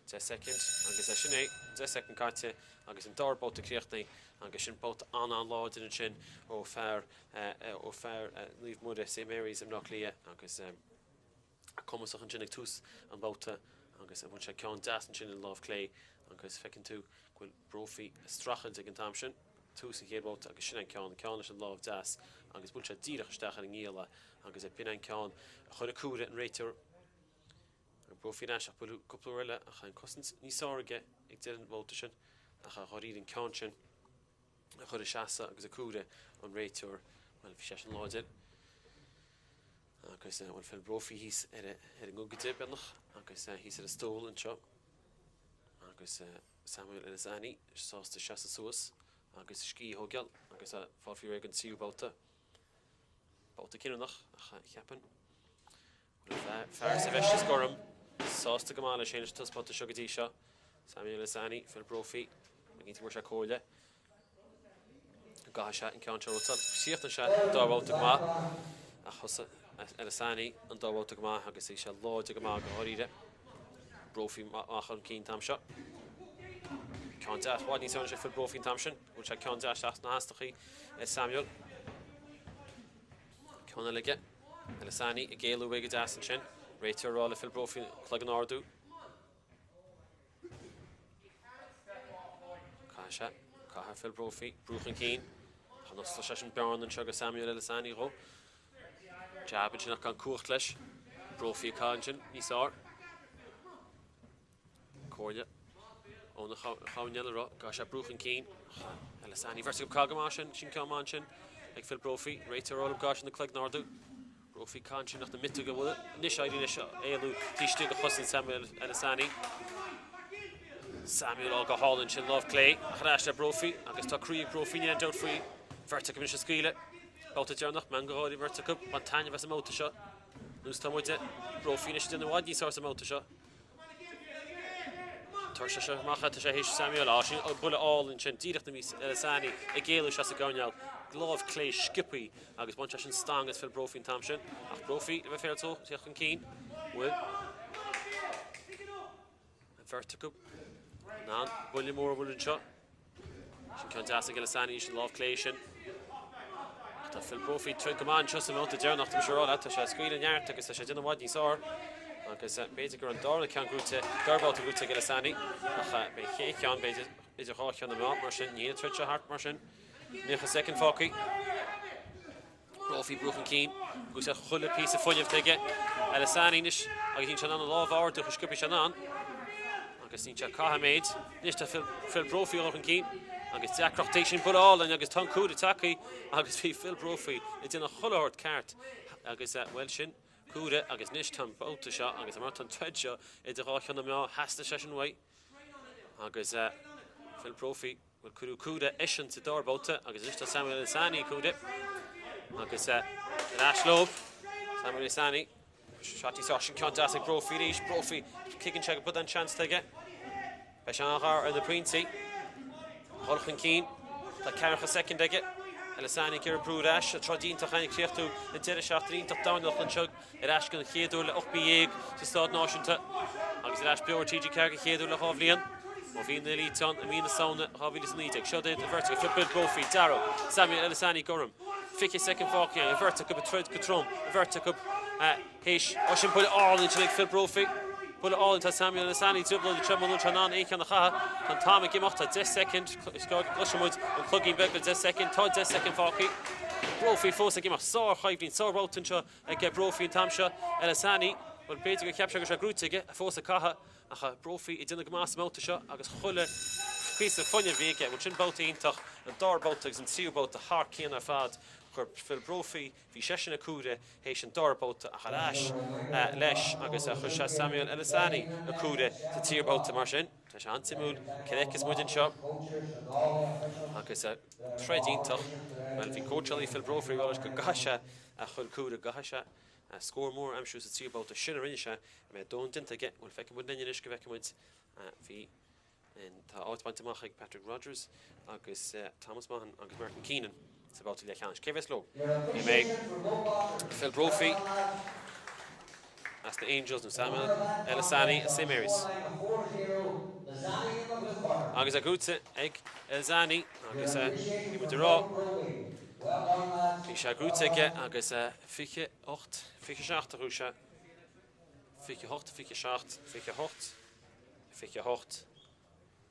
10 second, agus a sin 10 second carte, agus an dar boat to Creachni, agus sin boat an Lord in a chin, o fair, leave Muda, St. Mary's and Knocklia, agus a comus on Chinnig Tus and boat, agus a bunch of count das and chin in Love Clay, agus feckin' two, Gwil Brophy, Strachel to Contamption, Tus and Gate boat, agus shin and Caunish and Love Das, agus bunch of Dirach Stachel and Yela, agus a pin and Caun, a Honakuda and Rater. Brophy Nash up a couple of rilla, a cousins, Nisarga, it didn't vote to shin, a Horid and Counchin, a Hodashasa, a Kuda on Rator, well, Fishash and Lodge it. Because when Phil Brophy, he's at a good dip, and he's at a stole and chop. Because Samuel Elizani, sauce to Shassa sauce, because ski hogel, because for few can see about the Keenan, happen. Fair Saviours Gorum. Sauce to Canal, change to spot the Sugadisha. Samuel Lisani, Phil Brophy, we need to work a cola. Gasha and counter rotal. See if the shot, double to Gma. A Hossa, Lisani, and double to Gma, Hagasisha, Lord to Gma, Gorida. Brophy, Maughan, Keen Tam shot. Can't dash, what needs to Phil Brophy and Tamshin, which I can't dash after Nastachi, Samuel. Can't let it. Lisani, a gale away gas and chin. Rater roll Phil Brophy, plug an ordu. Kasha, Kaha Phil Brophy, Bruchen Keen. Hanos Session Burn and Sugar Samuel Lisani ro. Jab and Chinak on Kurtlesh. Brophy Kanjin, Nisar. Cordia. On the Haunella ro. Kasha Bruchen Keen. Lisani versus Kagamashin, Shinkamashin. Like Phil Brophy, Rater roll of Gosh in the Clegg Nordu. Brophy Conchi nach the Mittuga with it. Nisha Elu, Tishtig the Husson Samuel Elisani. Samuel Olga Holland, Chin Love Clay, Harasha Brophy, August Takri Brophy, and Don't Free, Vertica Misha Skile, Bauta Jernach, Mango, Vertica, Montagna was a motor shot. Lose time with it. Brophy finished in the wadi source of motor shot. Torsha Macha to Shahish Samuel Ashin, Bullet all in Chin, Didach the Elisani, a Gale Shasagonial. Glove Clay Skippy, August Bunchashin Stang as Phil Brophy and Tamshin. Brophy, if I fair to, Tiachan Keen, Will. Vertical. Nan, William Moore, William Shot. Shinkantastic Elisani, Shin Love Clay Shin. Phil Brophy, Twin Command, just a mounted down after Sure, that Tasha Screen and Yard, because I didn't want you saw. Because basically on Dornálaíocht can't go to Garbo to go to Elisani. He can't be a hawk on the mount, Martian, Yena Twitch a heart, Martian. Near a second Focky. Brophy Bruchen Keen. Goes a whole piece of fun of Tigget. Elisani Nish. I think Shannon Love hour to Skippy Shannon. I guess Ninja Kaha made. Nish to Phil Brophy Bruchen Keen. I guess Jack rotation put all and I guess Tongue Coup Taki. I guess Phil Brophy. It's in a whole hard cart. I guess that Welshin. Kuda, I guess Nish Tom boat to shot. I guess Martin Tredja. It's a rock on the mill. Has the session way. I guess Phil Brophy. Will Kuda Hession to Dorbota, I guess Mr. Samuel Lisani Kuda. I guess Athlone, Samuel Lisani, Shotty Soshin, Contastic Brophy, Brophy, kick and check, put that chance to get. Beshanahar and the Princey, Holchin Keen, that carry a second to get. Elisani Kira Brudash, Trodin to Hanny Kirtu, the Terrish after Inter down the Chug, it Ashkan Hedul, Okbieg, to start Notion to. I guess Ash Pure TG Carga Hedul Hovlian. Of in the lead on, I mean the sound of Havilis Nitek. Shot it, the vertical, flip Brophy, Darrow, Samuel Elisani Gorham, 50 second fork, a vertical, but Tread Katrum, vertical, Hish, Ocean put it all into like Phil Brophy, put it all into Samuel Elisani, Zublo, the Treble, Chanan, Aiken, the Ha, and Tommy came off to 10 second, Scott Gushamwood, and plugging back with 10 second, 10 second forky. Brophy, force again, Sor, Hiving, Sor Rotencha, and get Brophy and Tamsha, Elisani, well, basically capture a group to get a force of Kaha. Brophy, it's in the Gamas Mount to shot. I guess Hulle piece of funny vehicle, which in both the Intach and Dar Botugs and see about the Harkin of Fad, where Phil Brophy, Visheshin Akuda, Hession Dar Bota, Harash, Lesh, I guess Husha Samuel Elisani, Akuda, to see about the Marshin, Tashantimul, Kenneth is wooden shop. I guess Fred Intach, well, if he coach Ali Phil Brophy, well, Gasha, Hulkuda, Gasha. Score more, I'm sure to see about the Shinner Insha, and I don't think to get one second with Ninish Gavekimwoods. Tá áitbaint amach ag Patrick Rogers agus Thomas Maughan agus Martin Keenan sa báiltí le Canis. Céh lo. Bhí mé Phil Brophy as the Angels no Samuel Elisani a St Mary's. Agus a gúte ag Elisani agus bhí mu rá. Bhí se gúte ige agus fiche 8, fiche 7 rúise. Fiche 8, fiche 7, fiche 8, fiche 8.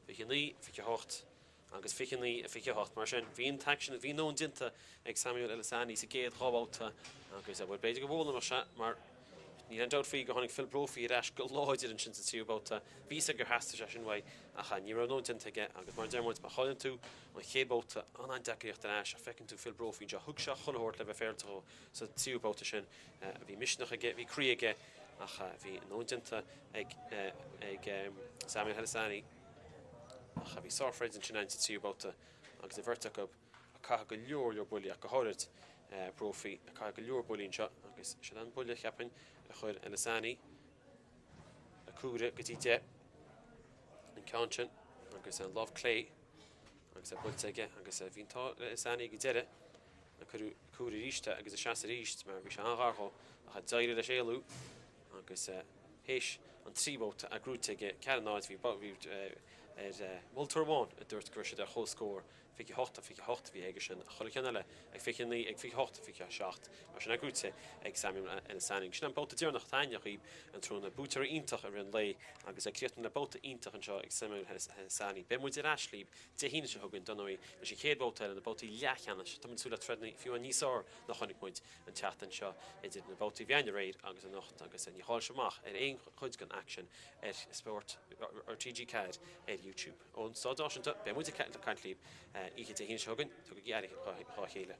Fiche 9, fiche 8, agus fiche 9 a fiche 8. Mar sin, bhíon taction, bhí nó dinta ag Samuel Elisani sa géad rábáta agus bhfuil beidir go bhóna mar se, mar ní an dod fí go tháinig Phil Brophy ar eis go láidir an sin sa tíúbáta. Bhí sa gur heasta se sin bhaid a cha ní nó dinta ige agus mar dermid mar choann tú an chéadbáta an an decaíocht an eis a fecinn tú Phil Brophy de thug se chunhairt le bheith féartá sa tíúbáta sin. Bhí misneach ige, bhí crí ige ach bhí nó dinta ag Samuel Elisani. Ach bhí sáfreid an sin an tíúbáta agus a bhirrteach a caithe go leor builí a go háirid Brophy a caithe go leor builín seo agus sin an buile cheapain a chuir Elisani a cúra go dtí de an cáintin agus an Love Clay agus a builte aige agus a bhíon tá Elisani go deire a cúra ríiste agus a seaasa ríist mar bhí se anghárthó a cha daire leis éalú agus héis an tríbáta a grúte aige cean náid bhí Multur Bháin a dúirt gur sé de chóscóir fiche 8 bhí aige sin a chola ceanile ag fiche 9 ag fiche 8 fiche 7 mar sin a grúte ag Samuel Elisani. Sin an báta dearnach taineach íb an trúna bútar ítach a rin lei agus ag crétan na báta ítach an seo ag Samuel Elisani. Be muid ar eslíb de híine se thugann donnaí na sé chéad báta na bátaí leachchanas tá súla tredna fiú an níosár nach chonig muid an teatan seo idir na bátaí bheanna réid agus an nacht agus an níháil semach ar éon chuid gan action ar sport ar TG Cad ar YouTube. Ón stádáisinta be muid a caiint líb ige de híine se thugann tu go gearra chéile.